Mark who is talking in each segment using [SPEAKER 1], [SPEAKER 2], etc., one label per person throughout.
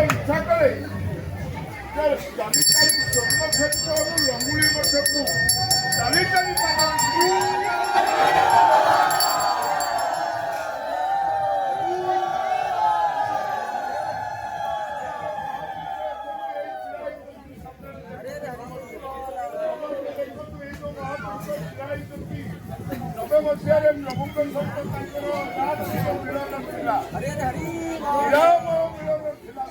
[SPEAKER 1] ইচ্ছা করে রঙুলির মধ্যে চালি চালি ମସିହାରେ ନବଙ୍କ ତାଙ୍କର ମିଳନ ଥିଲା ବିରାମ ମିଳନ ଥିଲା।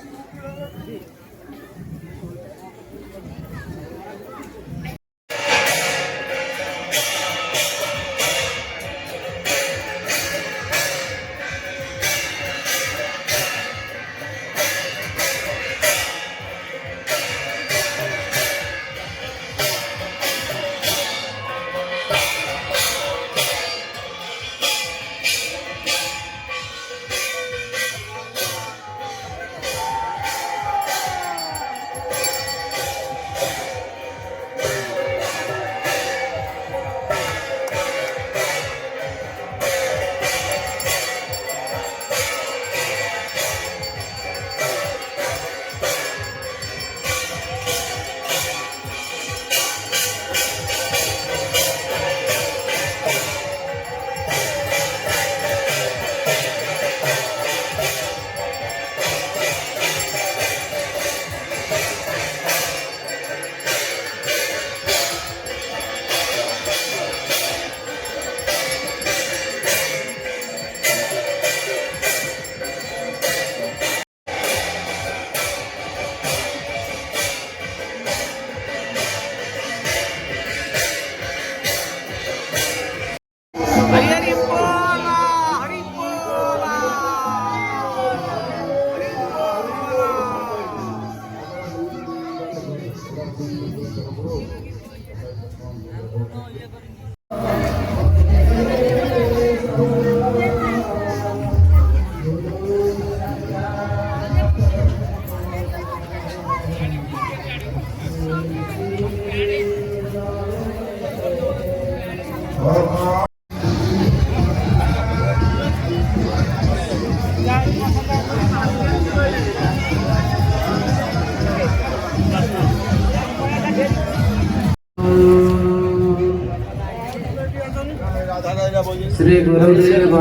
[SPEAKER 2] श्री गुरुदेवाय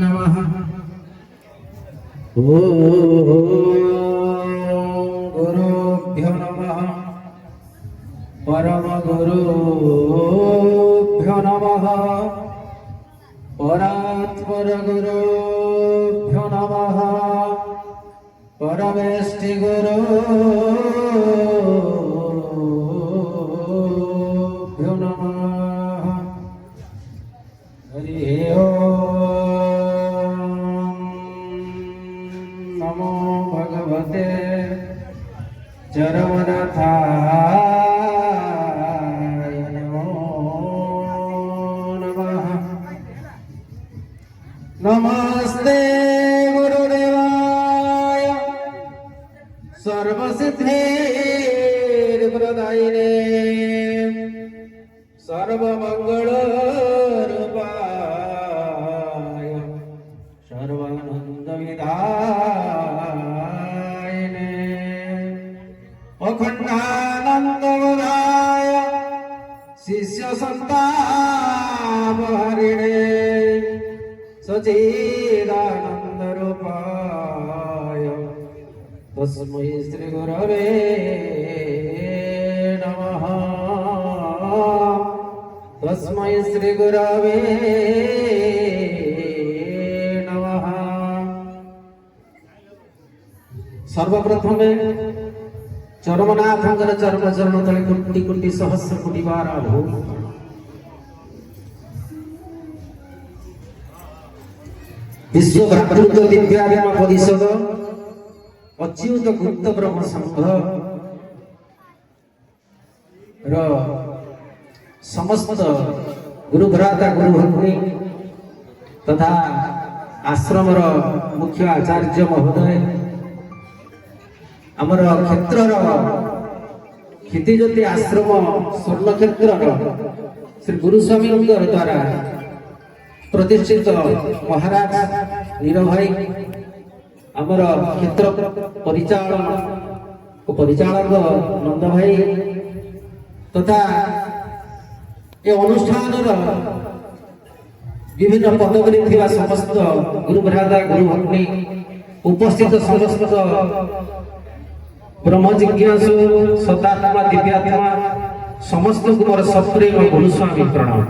[SPEAKER 2] नमः। गुरुभ्यो नमः। परम गुरुभ्यो नमः। परात्पर गुरुभ्यो नमः। परमेष्टि गुरु नमो भगवते चरमनाथाय नमो नमः। नमस्ते गुरुदेवाय सर्वसिद्धिप्रदायिने सर्वमंगल रूपाय सर्वानंद विदायिने अखंडानंदवदाय शिष्य संतापहरिणे सच्चिदानंद रूपाय तस्मै श्री गुरवे नमः। तस्मै श्री गुरवे नमः। सर्वप्रथमे चरमनाथंकर चरण चरण तले कोटि कोटि सहस्र कोटि बार आभो विश्व भ्रातृत्व दिव्यात्मा परिषद अच्युत गुप्त ब्रह्म संघ र समस्त गुरु भ्राता गुरु भग्नी तथा आश्रम मुख्य आचार्य महोदय आमर क्षेत्र क्षितिज्योति आश्रम स्वर्ण क्षेत्र श्री गुरुस्वामी द्वारा प्रतिष्ठित महाराज नीर भाई आमर क्षेत्र परिचालक नंद भाई तथा ये अनुष्ठान विभिन्न पदवी थिबा समस्त गुरु भ्राता गुरु भग्नी उपस्थित समस्त ब्रह्म जिज्ञासु सदात्मा दिव्यात्मा समस्त को मोर सप्रेम गुरुस्वामी प्रणाम।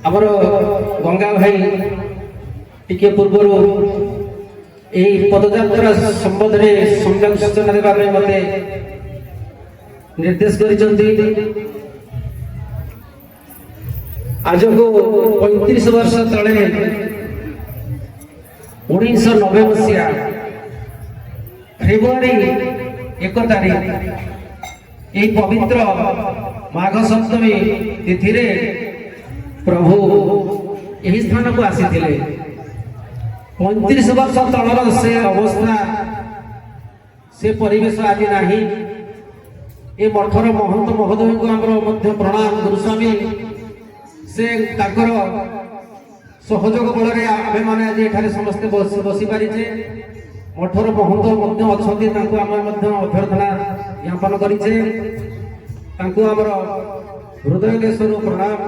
[SPEAKER 2] आमर गंगा भाई टिके पूर्वर यही पदयात्रा संबंध में सम्यक सूचना देवा मते निर्देश कर आज को 35 वर्ष तले 1990 मसीहा फेब्रुआरी 1 तारीख यही पवित्र माघ सप्तमी तिथि रे प्रभु यही स्थान को आसी 35 वर्ष तलर से अवस्था से परिवेश आज नहीं। ये मठर महंत महोदय को आमर प्रणाम गुरुस्वामी से ताकर सहयोग बल आमे मैंने आज ये समस्ते बसी पारिचे मठर महंत अच्छा अभ्यर्थना ज्ञापन करें हृदय देशर प्रणाम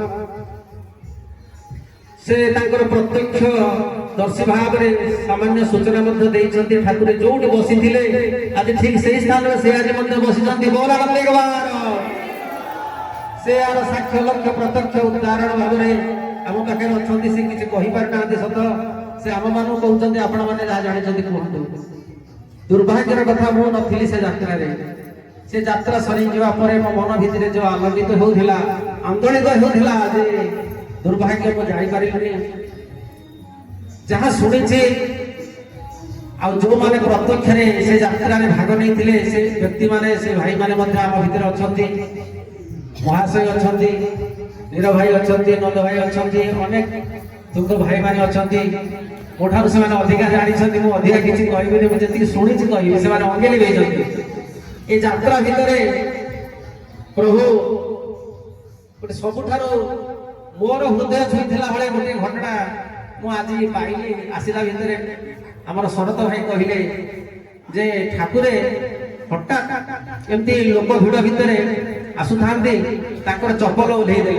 [SPEAKER 2] से प्रत्यक्ष दर्शी भाव में सामान्य सूचना ठाकुर जो बसी आज ठीक से स्थान से आज बसी बोला से यार साक्ष्य लक्ष्य प्रत्यक्ष उदाहरण भाव में आम पाखे अच्छा से किसी कहीपार ना सत से आम मान कहते आपण मैंने जहाँ जानते कहतु दुर्भाग्यर कथा मु नी से यात्रा से यात्रा सरी जावापर मो मन भितर जो आलोकित होता आंदोलित होता जे दुर्भाग्य को जापारे जहाँ शुणी आ जो मैंने प्रत्यक्ष से यात्रा भाग नहीं से व्यक्ति माने से भाई माने आम भितर अच्छा महाशय अच्छा नीर भाई अच्छा नंद भाई अच्छा अनेक दुख भाई माने अच्छा मोठार से अधिका जानते मुझे अधिका किसी कहबी मुझे शुणी कहबी से अंगेली ये यात्रा भितर प्रभु गोटे सबुठार मोर हृदय छुईला भाई गोटे घटना मुझे पाइली आसला भितर आमर शरत भाई कहले जे ठाकुरे हठात एमती लोक भिड़ भितर आसुता चप्पल ओह्लैदे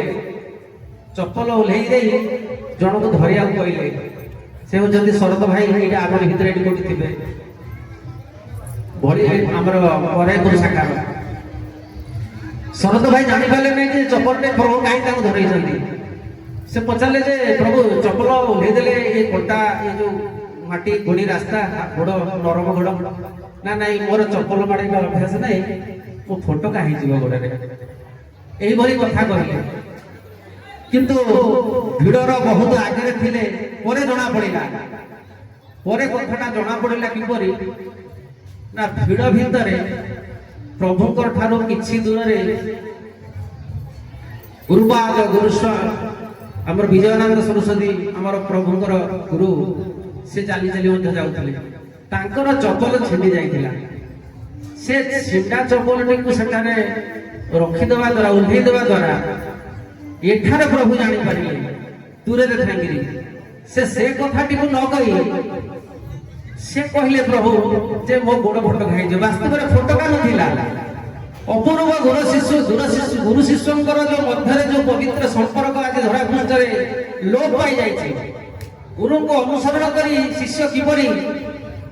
[SPEAKER 2] चप्पल ओह्लैदे जन को धरिया कहले से होती शरत भाई ये आम भितर ये कौटी थे भरी आमर गुरु साकार शरत भाई जापारे नहीं चप्पल प्रभु कहीं धरई से पचारे जे प्रभु चप्पल ओह्लैदे ये कोटा ये जो माटी गोड़ी रास्ता गोड़ नरम गोड़ ना ना मोर चप्पल मारे अभ्यास ना मो फोटो कहीं गोड़े यही कथा कहले किंतु भिड़र बहुत आगे थे जना पड़ा कथा जना पड़ा किपर ना भिड़ भितर प्रभुंकर ठारो किछि दूर गुरुपाद गुरुस्वा आमर विजयानंद सरस्वती आमर प्रभुंकर गुरु से चली चली जाऊले चप्पल छिंडी जाइला से छिंडा चप्पल रखीदे द्वारा उल्लैदे द्वारा एठार प्रभु जापारे दूरे थे से कथा न कही से कहले प्रभु जे मो गोड़ फोटो खाई वास्तव में फोटोका नाला अपूर्व गुरु शिष्य जो मध्य जो पवित्र संपर्क आज धरा पृष्ठ लोप पाई जाए गुरु को अनुसरण करी शिष्य किपरि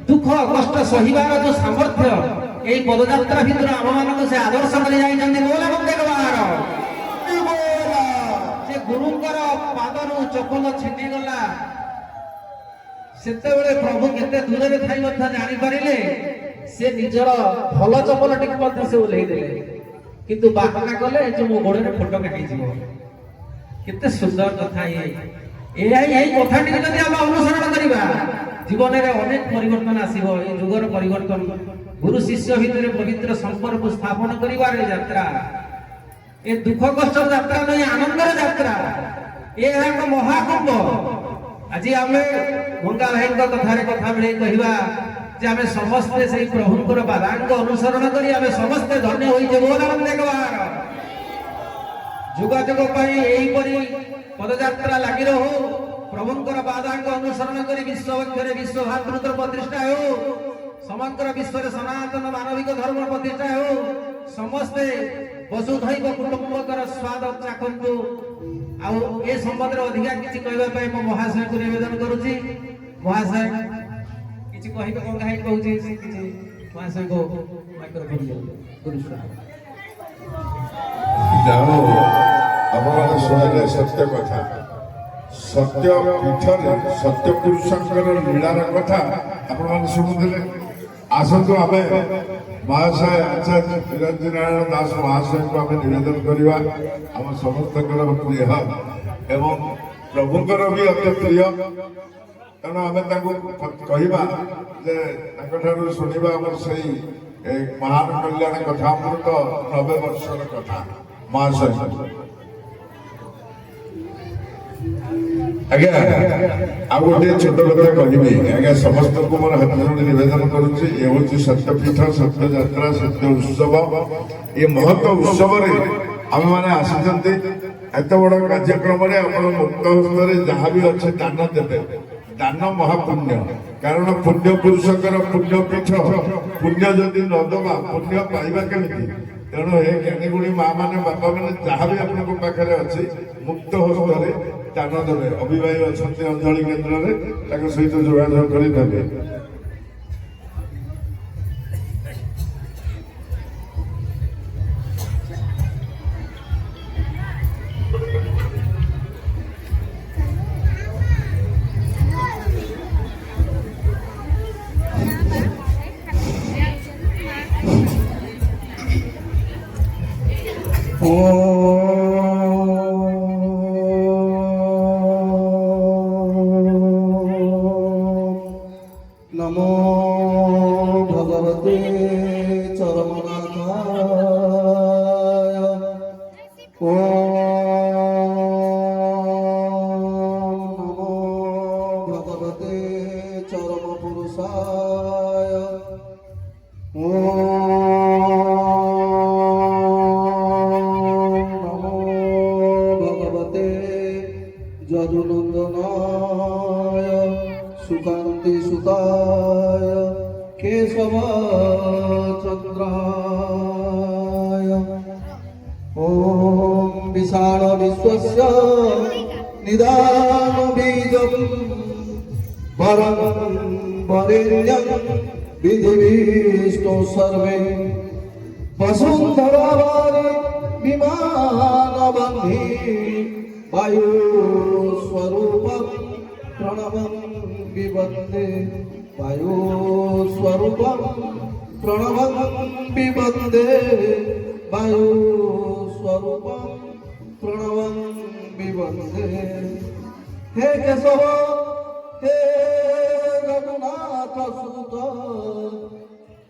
[SPEAKER 2] दुख कष्ट सहिबार जो सामर्थ्य यही पदयात्रा भितर आम मान से आदर्श कर गुरुंकर पादर चप्पल छिंडी गला से प्रभु केते दूर थी जापारे से निजर भल चप्पल टी से ओह्लैदे किंतु बाहना कले जो मो गोड़े फोटो कहीं केते सुंदर कथा ये कथाटी जदि आम अनुसरण करवा जीवन में अनेक परिवर्तन आसो। ये जुगर परिवर्तन गुरु शिष्य भितर पवित्र संपर्क स्थापन कर यात्रा ये दुख कष्ट यात्रा नहीं आनंदर यात्रा ये एक महाकुंभ। आज आम गंगा भाई कथार कथा मिले कहवा जे आम समस्ते से प्रभुंर बाधांग अनुसरण कर समस्ते धन्य हो जुगाजुग पदयात्रा लगी रो प्रभुंर बाधांग अनुसरण कर विश्व वक्षरे विश्व भातृत्व प्रतिष्ठा हो समग्र विश्व सनातन मानविक धर्म प्रतिष्ठा हो समस्ते वसुधैव कुटुंबकर स्वाद चाखु ए संबंध में अधिका किसी कहवाई मो महाशय को निवेदन करुच्ची। महाशय किसी कह गंगा कहूँ महाशय को माइक्रोफोन
[SPEAKER 1] जानो अपन शुणिले सत्य कथा सत्य पीठरे सत्य पुरुषंकर लीलार कथा आपण शुणुले आसतु आम महाशय आचार्य निरंजन नारायण दास महाशय को आम निवेदन करवा आम समस्त प्रिय एवं प्रभुंकर भी अति प्रिय तेणु आम कहवा शुणा आम से महान कल्याण कथा अमृत 90 वर्षर कथा महाशय आज्ञा आ गोटे छोट कथा कहि आज्ञा समस्त को मोर हाथ जोड़ी निवेदन करुच्ची ये हूँ सत्यपीठ सत्य यात्रा सत्य उत्सव ये महत्व उत्सव आम मैंने आसी एत बड़ कार्यक्रम मुक्त हस्त जहाँ भी अच्छे दान देते दान महापुण्य कारण पुण्य पुरुषकर पुण्यपीठ पुण्य जदि नदबा पुण्य पाइबा केमिति तेणु हे ज्ञानीगुणी माँ मैंने बापा मैंने जहाँ भी आपको पाखे अच्छी मुक्त हस्त दान देवे अभिभाई अच्छा अंजलि केन्द्र सहित जोगाजोग करदेवे।
[SPEAKER 3] नमो भगवते चरमनाथाय नमो भगवते चरमपुरुषाय नमो भगवते जदुनंदनाय सुकांति सुताय केशव चंद्राय ओम विशाल विश्वस्य निदान बीजं वरं वरेण्यं विधिविष्णु सर्वे वसुंधरावारि विमानबन्धि वायुस्वरूपं प्रणवं विवन्दे वायुस्वरूपं प्रणवं विवन्दे वायुस्वरूपं प्रणवं विवन्दे। हे केशव हे रघुनाथ सुत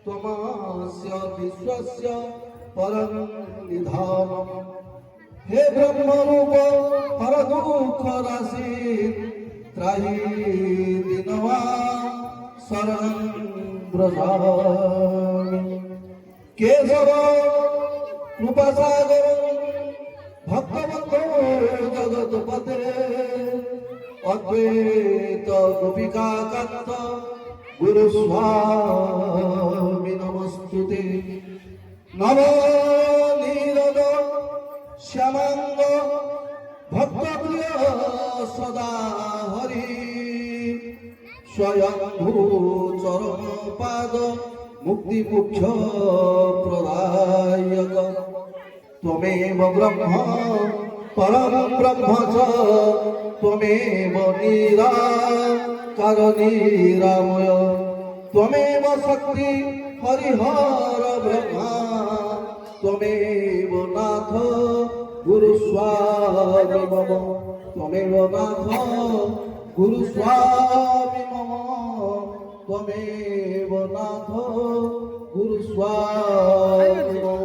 [SPEAKER 3] त्वमस्य विश्वस्य परं निधानम् हे ब्रह्मरूप हर दुःख राशि त्राहि दीनवा शरणं व्रजामि। केशव कृपासागर भक्तबन्धो जगत्पते अद्वैत गोपिका कान्त गुरुस्वामी नमस्तुते। नवनीरद श्यामांग भक्तप्रिय सदा हरि स्वयंभू चरण पाद मुक्ति मुख्य प्रदायक त्वमेव ब्रह्म परम ब्रह्म च त्वमेव निराकार निरामय त्वमेव शक्ति हरिहर ब्रह्मा त्वमेव नाथ गुरु स्वामी मम त्वमेव नाथ गुरु स्वामी मम त्वमेव नाथ गुरु स्वामी मम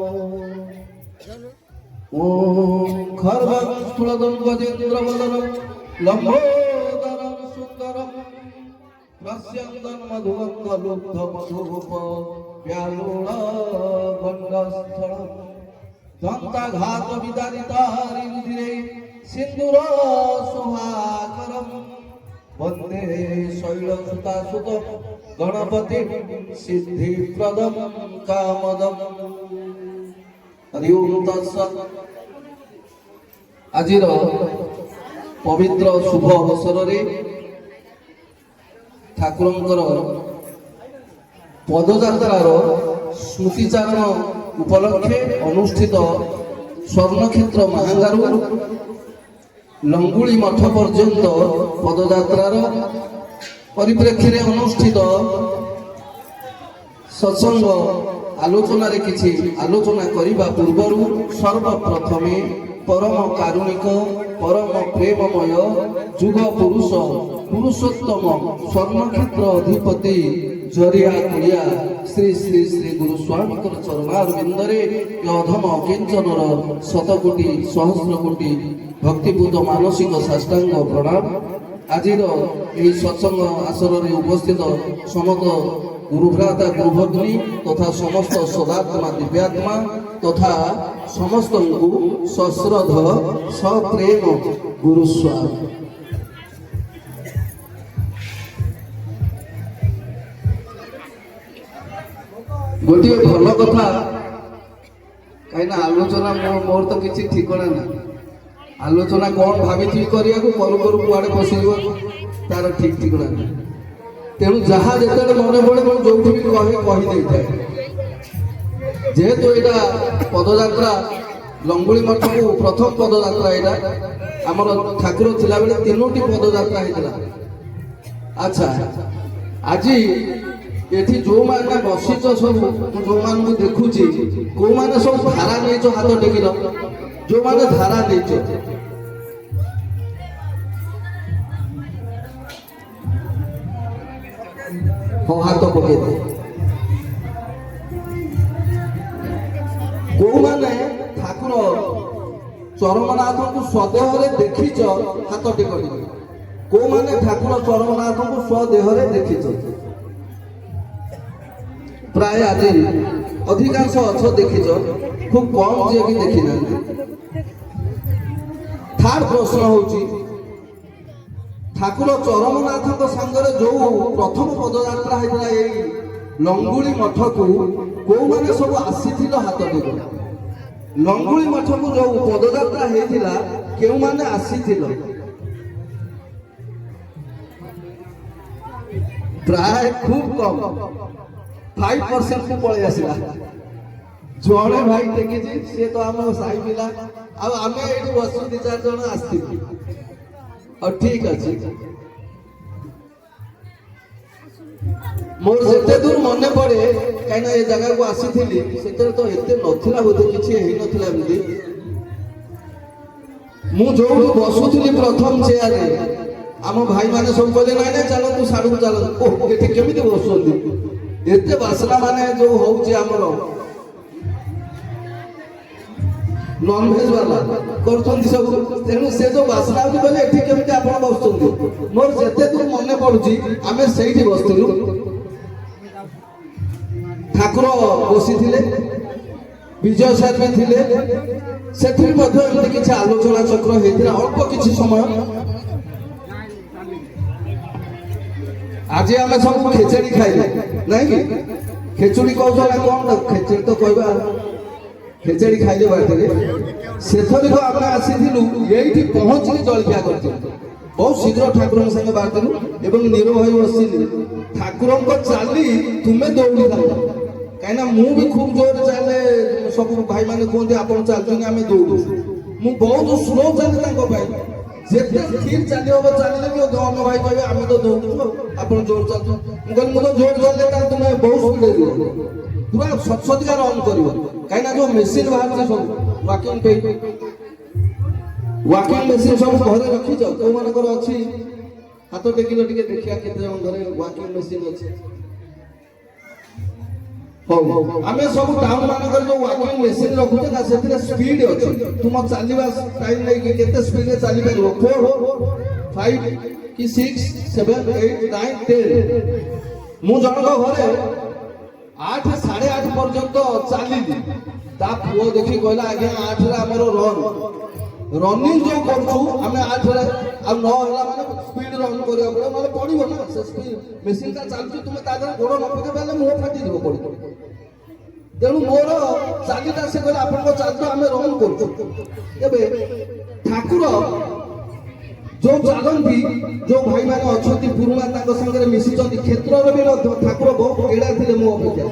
[SPEAKER 3] ओम खर्वं स्थूलदं गजेन्द्रवदनं लंबोदरं सुन्दरं प्रस्यन्दं मधुवङ्गलुब्धमधुप व्यालुणगण्डस्थलं दन्ताघातविदारितारिरुधिरे सिन्दूर सुहाकरं वन्दे शैलसुतासुतं गणपतिं सिद्धिप्रदं कामदम् हरि ओम तत्सत् आजिर पवित्र शुभ अवसर रे ठाकुरंकर पदयात्रार स्मृतिचारण उपलक्षे अनुष्ठित स्वर्णक्षेत्र महागारू लंगुली मठ पर्यंत पदयात्रार परिप्रेक्षी अनुष्ठित सत्संग आलोचना रे किछि आलोचना करिबा पूर्वरु सर्वप्रथमे परम कारुणिक परम प्रेममय जुग पुरुष पुरुषोत्तम स्वर्णक्षेत्र अधिपति जरिया कुड़िया श्री श्री श्री गुरु स्वामी चरणारविंदरे अधम किंचनर शतकोटी सहस्र कोटी भक्तिपूत मानसिक साष्टांग प्रणाम आजिर यही सत्संग आसर रे उपस्थित समस्त गुरुभ्राता गुरुभग्नी तथा समस्त सदात्मा दिव्यात्मा तथा समस्त सश्रद्ध सप्रेम गुरुस्वामी गोटे भल कथा कहीं आलोचना मोर तो किसी ठिकना ना आलोचना कौन भावी करिया करू करू कुआड़े पशि तार ठीक ठिकना ना तेणु जहाँ जिते मन पड़े मैं जो भी कही था जेहेतु यहाँ पदयात्रा लंगुली मठ को प्रथम पदयात्रा यहाँ आमर ठाकुर थिला बेले तीनोटी पदयात्रा होता अच्छा आज एठी जो माने बसिच सब जो मान देखुची को माने सब धारा नहीं हाथ टेकिल जो माने धारा नहीं हाथ पकई दे को माने ठाकुर चरमनाथ को स्वदेह देखीच हाथ टेकि को माने ठाकुर चरमनाथ को स्वदेह देखीच प्राय आज अधिकांश अछ देखीच खूब कम जी कि देखी ना थार्ड प्रश्न होची ठाकुर चरमनाथ सांगरे जो प्रथम पदयात्रा होता है लंगुली मठ को कौ मैंने सब आसी हाथ टेक लंगुली मठ को जो पदयात्रा होता क्यों मैंने आसी प्राय खूब कम 5% को पलि आसला जड़े भाई देखी सी तो आम साई पिला आम ये बसु 2-4 जन आसती और ठीक अच्छे मोर जिते दूर मन पड़े कहीं ये जगह को आसी से तो एत नथिला बोधे किसी नथिला मु जो बसुली प्रथम चेयर आम भाई मैंने सब कहले ना ना चलो तू साड़ू चल ये केमी बसुँच एत बासना माने जो होमर नॉनभेज वाला कर सब तेणु से जो बासना होती एटी केमी आप बसुँच मोर जिते दूर मन पड़ुची आम से बसलु ठाकुर बसी विजय सार भी थे से किसी आलोचना चक्र होता अल्प किसी समय आज आम सब खेचड़ी खाइले नहीं खेचुड़ी कौन कौन खेचड़ी तो कहवा खेचड़ी खाइले बाटे से आम आसी ये पहुँचली जलखिया कर बहुत शीघ्र ठाकुर संगे बाहर एवं नीर भाई बसिली ठाकुर चाली तुम्हें दौड़ी था कहीं मु भी खूब जोर चले सब भाई मैंने कहते आप चलते आम दौड़ू मु बहुत स्लो चले जिते स्थिर चली हम चलिए भी अन्न भाई कहे आम तो दौड़ू आप जोर चलते मुझे तो जोर चलते तुम्हें बहुत स्पीड पूरा सतसतिका रन कर कहीं जो मेसीन बाहर सब वाकिंग पे ୱାକିଂ ମେସିନ୍ ସବୁ ଘରେ ରଖିଛ? କୋଉମାନଙ୍କର ଅଛି ହାତ ଟେକିଲ ଟିକେ ଦେଖିବା କେତେ ଜଣ ଘରେ ୱାକିଂ ମେସିନ୍ ଅଛି? ହଉ ଆମେ ସବୁ ଟାଉନ ମାନଙ୍କରେ ଯୋଉ ୱାକିଂ ମେସିନ୍ ରଖୁଛେ ନା ସେଥିରେ ସ୍ପିଡ୍ ଅଛି। ତୁମ ଚାଲିବା ଟାଇମ୍ ନେଇକି କେତେ ସ୍ପିଡରେ ଚାଲିପାରିବ 4 5 କି 6 7 8 9 10। ମୁଁ ଜଣଙ୍କ ଘରେ 8 8:30 ପର୍ଯ୍ୟନ୍ତ ଚାଲିଲି। ତା ପୁଅ ଦେଖି କହିଲା ଆଜ୍ଞା 8ରେ ଆମର ରନିଂ ଯୋଉ କରୁଛୁ ଆମେ 8ରେ ଆଉ 9 ହେଲା ମାନେ ସ୍ପିଡ ରନ୍ କରିବାକୁ ପଡ଼ିବ, ନହେଲେ ପଡ଼ିବ ନା। ସେ ସ୍ପିଡ ମେସିନଟା ଚାଲୁଛି, ତୁମେ ତା ଦେହରେ ଗୋଡ଼ ନ ପକେଇ ପାରିଲେ ମୁହଁ ଫାଟିଯିବ ପଡ଼ିବ। ତେଣୁ ମୋର ଚାଲିଟା ସେ କହିଲେ ଆପଣଙ୍କ ଚାଲିଟା ଆମେ ରନ୍ କରୁଛୁ। ଏବେ ଠାକୁର ଯୋଉ ଚାଲନ୍ତି, ଯୋଉ ଭାଇମାନେ ଅଛନ୍ତି ପୁରୁଣା ତାଙ୍କ ସାଙ୍ଗରେ ମିଶିଛନ୍ତି, କ୍ଷେତ୍ରରେ ବି ମଧ୍ୟ ଠାକୁର ବହୁତ ଏଡ଼ା ଥିଲେ ମୋ ଅପେକ୍ଷା।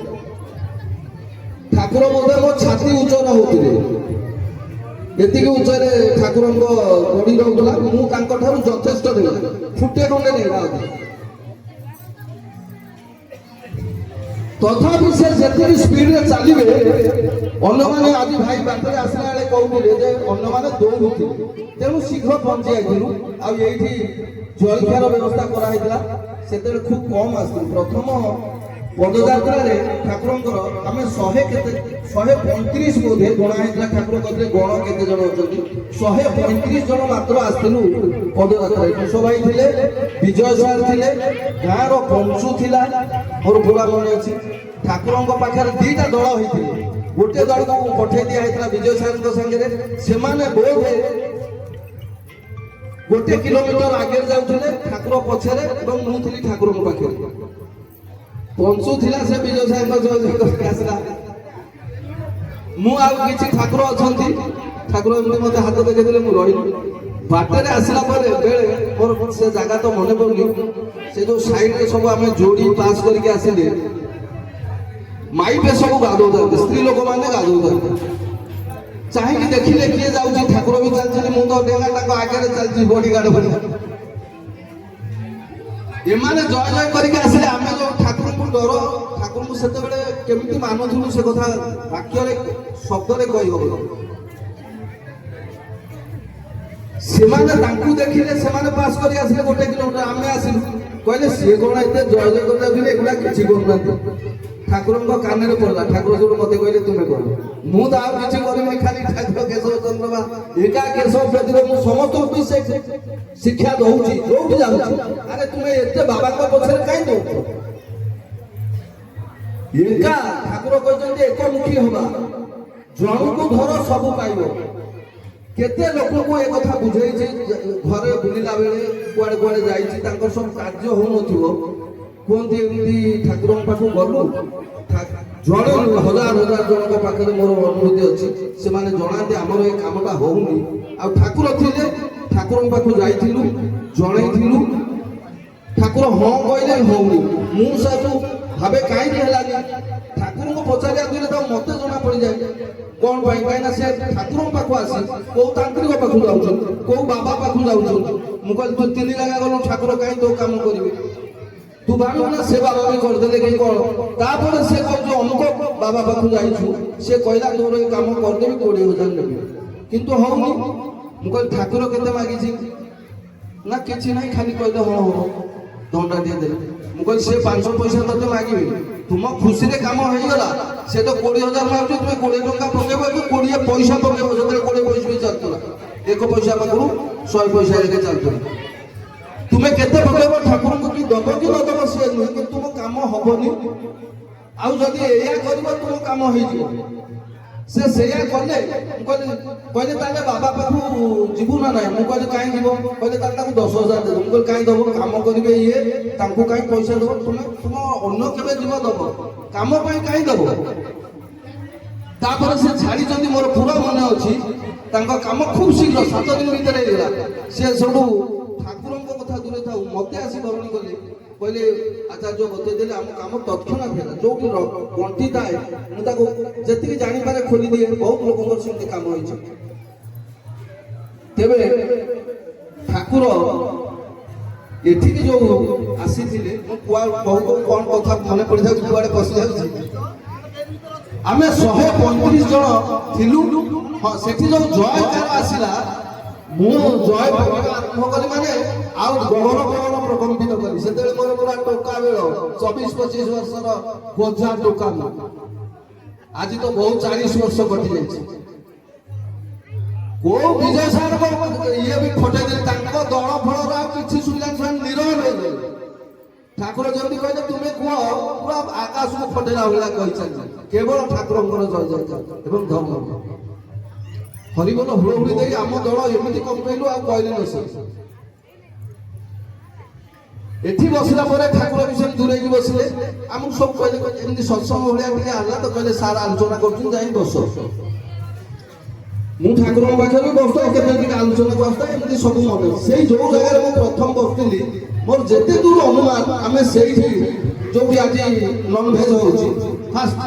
[SPEAKER 3] ଠାକୁର ମଧ୍ୟ ମୋ ଛାତି ଉଚ୍ଚର ହଉଥିଲେ, ଏତିକି ଉଚ୍ଚରେ ଠାକୁରଙ୍କ ବଡି ରହୁଥିଲା। ମୁଁ ତାଙ୍କ ଠାରୁ ଯଥେଷ୍ଟ ଦେଲା ଫୁଟେ ଖଣ୍ଡେ ନେଲା। ତଥାପି ସେ ଯେତିକି ସ୍ପିଡରେ ଚାଲିବେ, ଅନ୍ୟମାନେ ଆଜି ଭାଇ ବାଟରେ ଆସିଲା ବେଳେ କହୁଥିଲେ ଯେ ଅନ୍ୟମାନେ ଦୌଡୁଥିଲେ, ତେଣୁ ଶୀଘ୍ର ପହଞ୍ଚି ଯାଇଥିଲୁ। ଆଉ ଏଇଠି ଜଳଖିଆର ବ୍ୟବସ୍ଥା କରାହେଇଥିଲା, ସେତେବେଳେ ଖୁବ କମ୍ ଆସିଥିଲୁ। ପ୍ରଥମ ପଦଯାତ୍ରାରେ ଠାକୁରଙ୍କର ଆମେ 135 ବୋଧେ ଗଣା ହେଇଥିଲା। ଠାକୁର କହିଥିଲେ ଗଣ କେତେ ଜଣ ଅଛନ୍ତି, 135 ଜଣ ମାତ୍ର ଆସିଥିଲୁ ପଦଯାତ୍ରାରେ। କୁଶ ଭାଇ ଥିଲେ, ବିଜୟ ସାର୍ ଥିଲେ, ଗାଁର ପଞ୍ଚୁ ଥିଲା, ମୋର ପୁରା ମନେ ଅଛି। ଠାକୁରଙ୍କ ପାଖରେ 2ଟା ଦଳ ହେଇଥିଲେ, ଗୋଟିଏ ଦଳକୁ ପଠେଇ ଦିଆ ହେଇଥିଲା ବିଜୟ ସାର୍ଙ୍କ ସାଙ୍ଗରେ। ସେମାନେ ବୋଧେ 1 କିଲୋମିଟର ଆଗରେ ଯାଉଥିଲେ ଠାକୁର ପଛରେ, ଏବଂ ମୁଁ ଥିଲି ଠାକୁରଙ୍କ ପାଖରେ। ପଞ୍ଚୁ ଥିଲା, ସେ ବିଜୟ ସାର୍ଙ୍କ ସହ ଆସିଲା। ମୁଁ ଆଉ କିଛି ଠାକୁର ଅଛନ୍ତି, ଠାକୁର ଏମିତି ମତେ ହାତ ଦେଖେଇଥିଲେ, ମୁଁ ରହିଲି। ବାଟରେ ଆସିଲା ପରେ ବେଳେ ମୋର ସେ ଜାଗା ତ ମନେ ପଡୁନି, ସେ ଯୋଉ ସାଇଡରେ ସବୁ ଆମେ ଯୋଡି ପାସ୍ କରିକି ଆସିଲେ, ମାଇପେ ସବୁ ଗାଧଉଥାନ୍ତି, ସ୍ତ୍ରୀ ଲୋକମାନେ ଗାଧଉଥାନ୍ତି। ଚାହିଁକି ଦେଖିଲେ କିଏ ଯାଉଛି, ଠାକୁର ବି ଚାଲିଛନ୍ତି, ମୁଁ ତ ଡେଙ୍ଗା ତାଙ୍କ ଆଗରେ ଚାଲିଛି ବଡିଗାର୍ଡ ଭଳି। ଏମାନେ ଜୟ ଜୟ କରିକି ଆସିଲେ, ଆମେ ଯୋଉ ଠାକୁରଙ୍କୁ ଡର, ଠାକୁରଙ୍କୁ ସେତେବେଳେ କେମିତି ମାନୁଥିଲୁ ସେ କଥା ବାକ୍ୟରେ ଶବ୍ଦରେ କହିହବ। ସେମାନେ ତାଙ୍କୁ ଦେଖିଲେ, ସେମାନେ ପାସ୍ କରି ଆସିଲେ 1 କିଲୋମିଟର, ଆମେ ଆସିଲୁ। କହିଲେ ସିଏ କଣ ଏତେ ଜୟ ଜୟ କରି ଯାଉଥିଲେ, ଏଗୁଡା କିଛି କରୁନାହାନ୍ତି। ଠାକୁରଙ୍କ କାନରେ ପଡିଲା। ଠାକୁର ଯୋଉ ମତେ କହିଲେ ତୁମେ କର, ମୁଁ ତ ଆଉ କିଛି କରିବି, ଖାଲି ଠାକୁର କେଶବ ଚନ୍ଦ୍ରମା ଏକା କେଶବ ବ୍ୟତୀତ ମୁଁ ସମସ୍ତଙ୍କୁ ସେ ଶିକ୍ଷା ଦଉଛି ଯୋଉଠି ଯାଉଛି। ଆରେ ତୁମେ ଏତେ ବାବାଙ୍କ ପଛରେ କାହିଁ ଦଉଛ? ଏକା ଠାକୁର କହିଛନ୍ତି ଏକମୁଖୀ ହବା, ଜଣକୁ ଧର ସବୁ ପାଇବ। କେତେ ଲୋକଙ୍କୁ ଏ କଥା ବୁଝେଇଛି, ଘରେ ବୁଲିଲା ବେଳେ କୁଆଡେ କୁଆଡେ ଯାଇଛି, ତାଙ୍କର ସବୁ କାର୍ଯ୍ୟ ହଉନଥିବ, କୁହନ୍ତି ଏମିତି ଠାକୁରଙ୍କ ପାଖକୁ ଗଲୁ। ଜଣେ ହଜାର ଜଣଙ୍କ ପାଖରେ ମୋର ଅନୁଭୂତି ଅଛି, ସେମାନେ ଜଣାନ୍ତି ଆମର ଏ କାମଟା ହଉନି। ଆଉ ଠାକୁର ଥିଲେ, ଠାକୁରଙ୍କ ପାଖକୁ ଯାଇଥିଲୁ, ଜଣେଇଥିଲୁ, ଠାକୁର ହଁ କହିଲେ ହଉନି। ମୁଁ ସବୁ ଭାବେ କାହିଁକି ହେଲାନି, ଠାକୁରଙ୍କୁ ପଚାରିବା ଦିନେ ତ ମତେ ଜଣା ପଡିଯାଏ କଣ ପାଇଁ। କାହିଁକିନା ସେ ଠାକୁରଙ୍କ ପାଖକୁ ଆସି କୋଉ ତାନ୍ତ୍ରିକ ପାଖକୁ ଯାଉଛନ୍ତି, କୋଉ ବାବା ପାଖକୁ ଯାଉଛନ୍ତି। ମୁଁ କହିଲି ତୁ 3 ଜାଗା ଗଲୁ, ଠାକୁର କାହିଁ ତୋ କାମ କରିବେ? ତୁ ଭାବିବୁ ନା ସେ ବାବା ବି କରିଦେଲେ କି କଣ? ତାପରେ ସେ କହୁଛୁ ଅମୁକ ବାବା ପାଖକୁ ଯାଇଛୁ, ସେ କହିଲା ତୋର ଏ କାମ କରିଦେବି, 20,000 ନେବି, କିନ୍ତୁ ହଉନି। ମୁଁ କହିଲି ଠାକୁର କେତେ ମାଗିଛି? ନା କିଛି ନାହିଁ, ଖାଲି କହିଲେ ହଁ ହଁ ଦଣ୍ଡା ଟିକେ ଦେଲେ। ମୁଁ କହିଲି ସେ 5 ପଇସା ତତେ ମାଗିବି, ତୁମ ଖୁସିରେ କାମ ହେଇଗଲା। ସେ ତ 20,000 ମାଗୁଛି, ତୁମେ 20 ଟଙ୍କା ପକେଇବ, 20 ପଇସା ପକେଇବ। ସେତେବେଳେ 20 ପଇସା ବି ଚାଲୁଥିଲା, 1 ପଇସା ପାଖରୁ 100 ପଇସା ଲେଖେ ଚାଲୁଥିଲା। ତୁମେ କେତେ ପକେଇବ, ଠାକୁରଙ୍କୁ କି ଦବ କି ନ ଦବ ସିଏ ନୁହେଁ, କିନ୍ତୁ ତୁମ କାମ ହବନି। ଆଉ ଯଦି ଏଇଆ କରିବ ତୁମ କାମ ହେଇଯିବ। ସେ ସେଇଆ କଲେ। କହିଲେ ତାହେଲେ ବାବା ପାଖକୁ ଯିବୁ ନା ନାହିଁ? ମୁଁ କହିଲି କାହିଁ ଯିବ? କହିଲେ ତାହେଲେ ତାକୁ 10,000 ଦେବ। ମୁଁ କହିଲି କାହିଁ ଦବ? କାମ କରିବେ ଇଏ, ତାଙ୍କୁ କାହିଁ ପଇସା ଦବ? ତୁମ ଅନ୍ୟ କେବେ ଯିବ ଦବ, କାମ ପାଇଁ କାହିଁ ଦବ? ତାପରେ ସେ ଛାଡ଼ିଛନ୍ତି, ମୋର ପୁରା ମନେ ଅଛି। ତାଙ୍କ କାମ ଖୁବ ଶୀଘ୍ର 7 ଦିନ ଭିତରେ ହେଇଗଲା। ସେ ସବୁ ଠାକୁରଙ୍କ କଥା ଦୂରେ ଥାଉ, ମତେ ଆସି ଧରଣୀ କଲେ, କହିଲେ ଆଚାର୍ଯ୍ୟ ବତେଇ ଦେଲେ ଆମ କାମ ତତ୍କ୍ଷଣାତ ହେଲା। ଯୋଉଠି ଗଣ୍ଠି ଥାଏ ମୁଁ ତାକୁ ଯେତିକି ଜାଣିପାରେ ଖୋଲି ଦିଏ। ବହୁତ ଲୋକଙ୍କର ସେମିତି କାମ ହେଇଛି। ତେବେ ଠାକୁର ଏଠିକି ଯୋଉ ଆସିଥିଲେ, ମୁଁ ବହୁତ କଣ କଥା ମନେ ପଡିଯାଉଛି, କୁଆଡେ ପଶି ଯାଉଛି। ଆମେ 135 ଜଣ ଥିଲୁ। ହଁ, ସେଠି ଯୋଉ ଜୟକାର ଆସିଲା, ମୁଁ ଜୟ ଭାବରେ ଆରମ୍ଭ କଲି ମାନେ ଆଉ ଗଗନ ଗଗନ ପ୍ରକମ୍ପିତ କଲି। ସେତେବେଳେ ମୋର ପୁରା ଟୋକା ବେଳ 24-25 ବର୍ଷର ବୋଝା ଟୋକା ମୁଁ। ଆଜି ତ ବହୁତ 40 ବର୍ଷ କଟି ଯାଇଛି। କୋଉ ବିଜୟ ସାରଙ୍କ ଇଏ ବି ଫଟେଇ ଦେଲେ, ତାଙ୍କ ଦଳ ଫଳର ଆଉ କିଛି ଶୁଣିଲାନି, ସେମାନେ ନିରବ ରହିଗଲେ। ଠାକୁର ଯେମିତି କହିଲେ ତୁମେ କୁହ, ପୁରା ଆକାଶକୁ ଫଟେଇଲା ଭଳିଆ କହିଛନ୍ତି। କେବଳ ଠାକୁରଙ୍କର ଜୟ ଜୟକାର ଏବଂ ଧର୍ମ ହରିବୋଲ ହୁଳହୁଳି ଦେଇ ଆମ ଦଳ ଏମିତି କମ୍ପେଇଲୁ ଆଉ କହିଲେ ନ ସରେ। ଏଠି ବସିଲା ପରେ ଠାକୁର ବି ସେମିତି ଦୂରେଇକି ବସିଲେ। ଆମକୁ ସବୁ କହିଲେ ଏମିତି ସତ୍ସଙ୍ଗ ଭଳିଆ ଟିକେ ହେଲା ତ କହିଲେ ସାର୍ ଆଲୋଚନା କରୁଛନ୍ତି ଯାଇ ବସ। ମୁଁ ଠାକୁରଙ୍କ ପାଖରେ ବସିଥାଏ, କେବେ ଟିକେ ଆଲୋଚନାକୁ ଆସିଥାଏ, ଏମିତି ସବୁ ମନେ। ସେଇ ଯୋଉ ଜାଗାରେ ମୁଁ ପ୍ରଥମ ବସିଥିଲି, ମୋର ଯେତେ ଦୂର ଅନୁମାନ ଆମେ ସେଇଠି ଯୋଉଠି ଆଜି ନନଭେଜ ହଉଛି ଫାଷ୍ଟ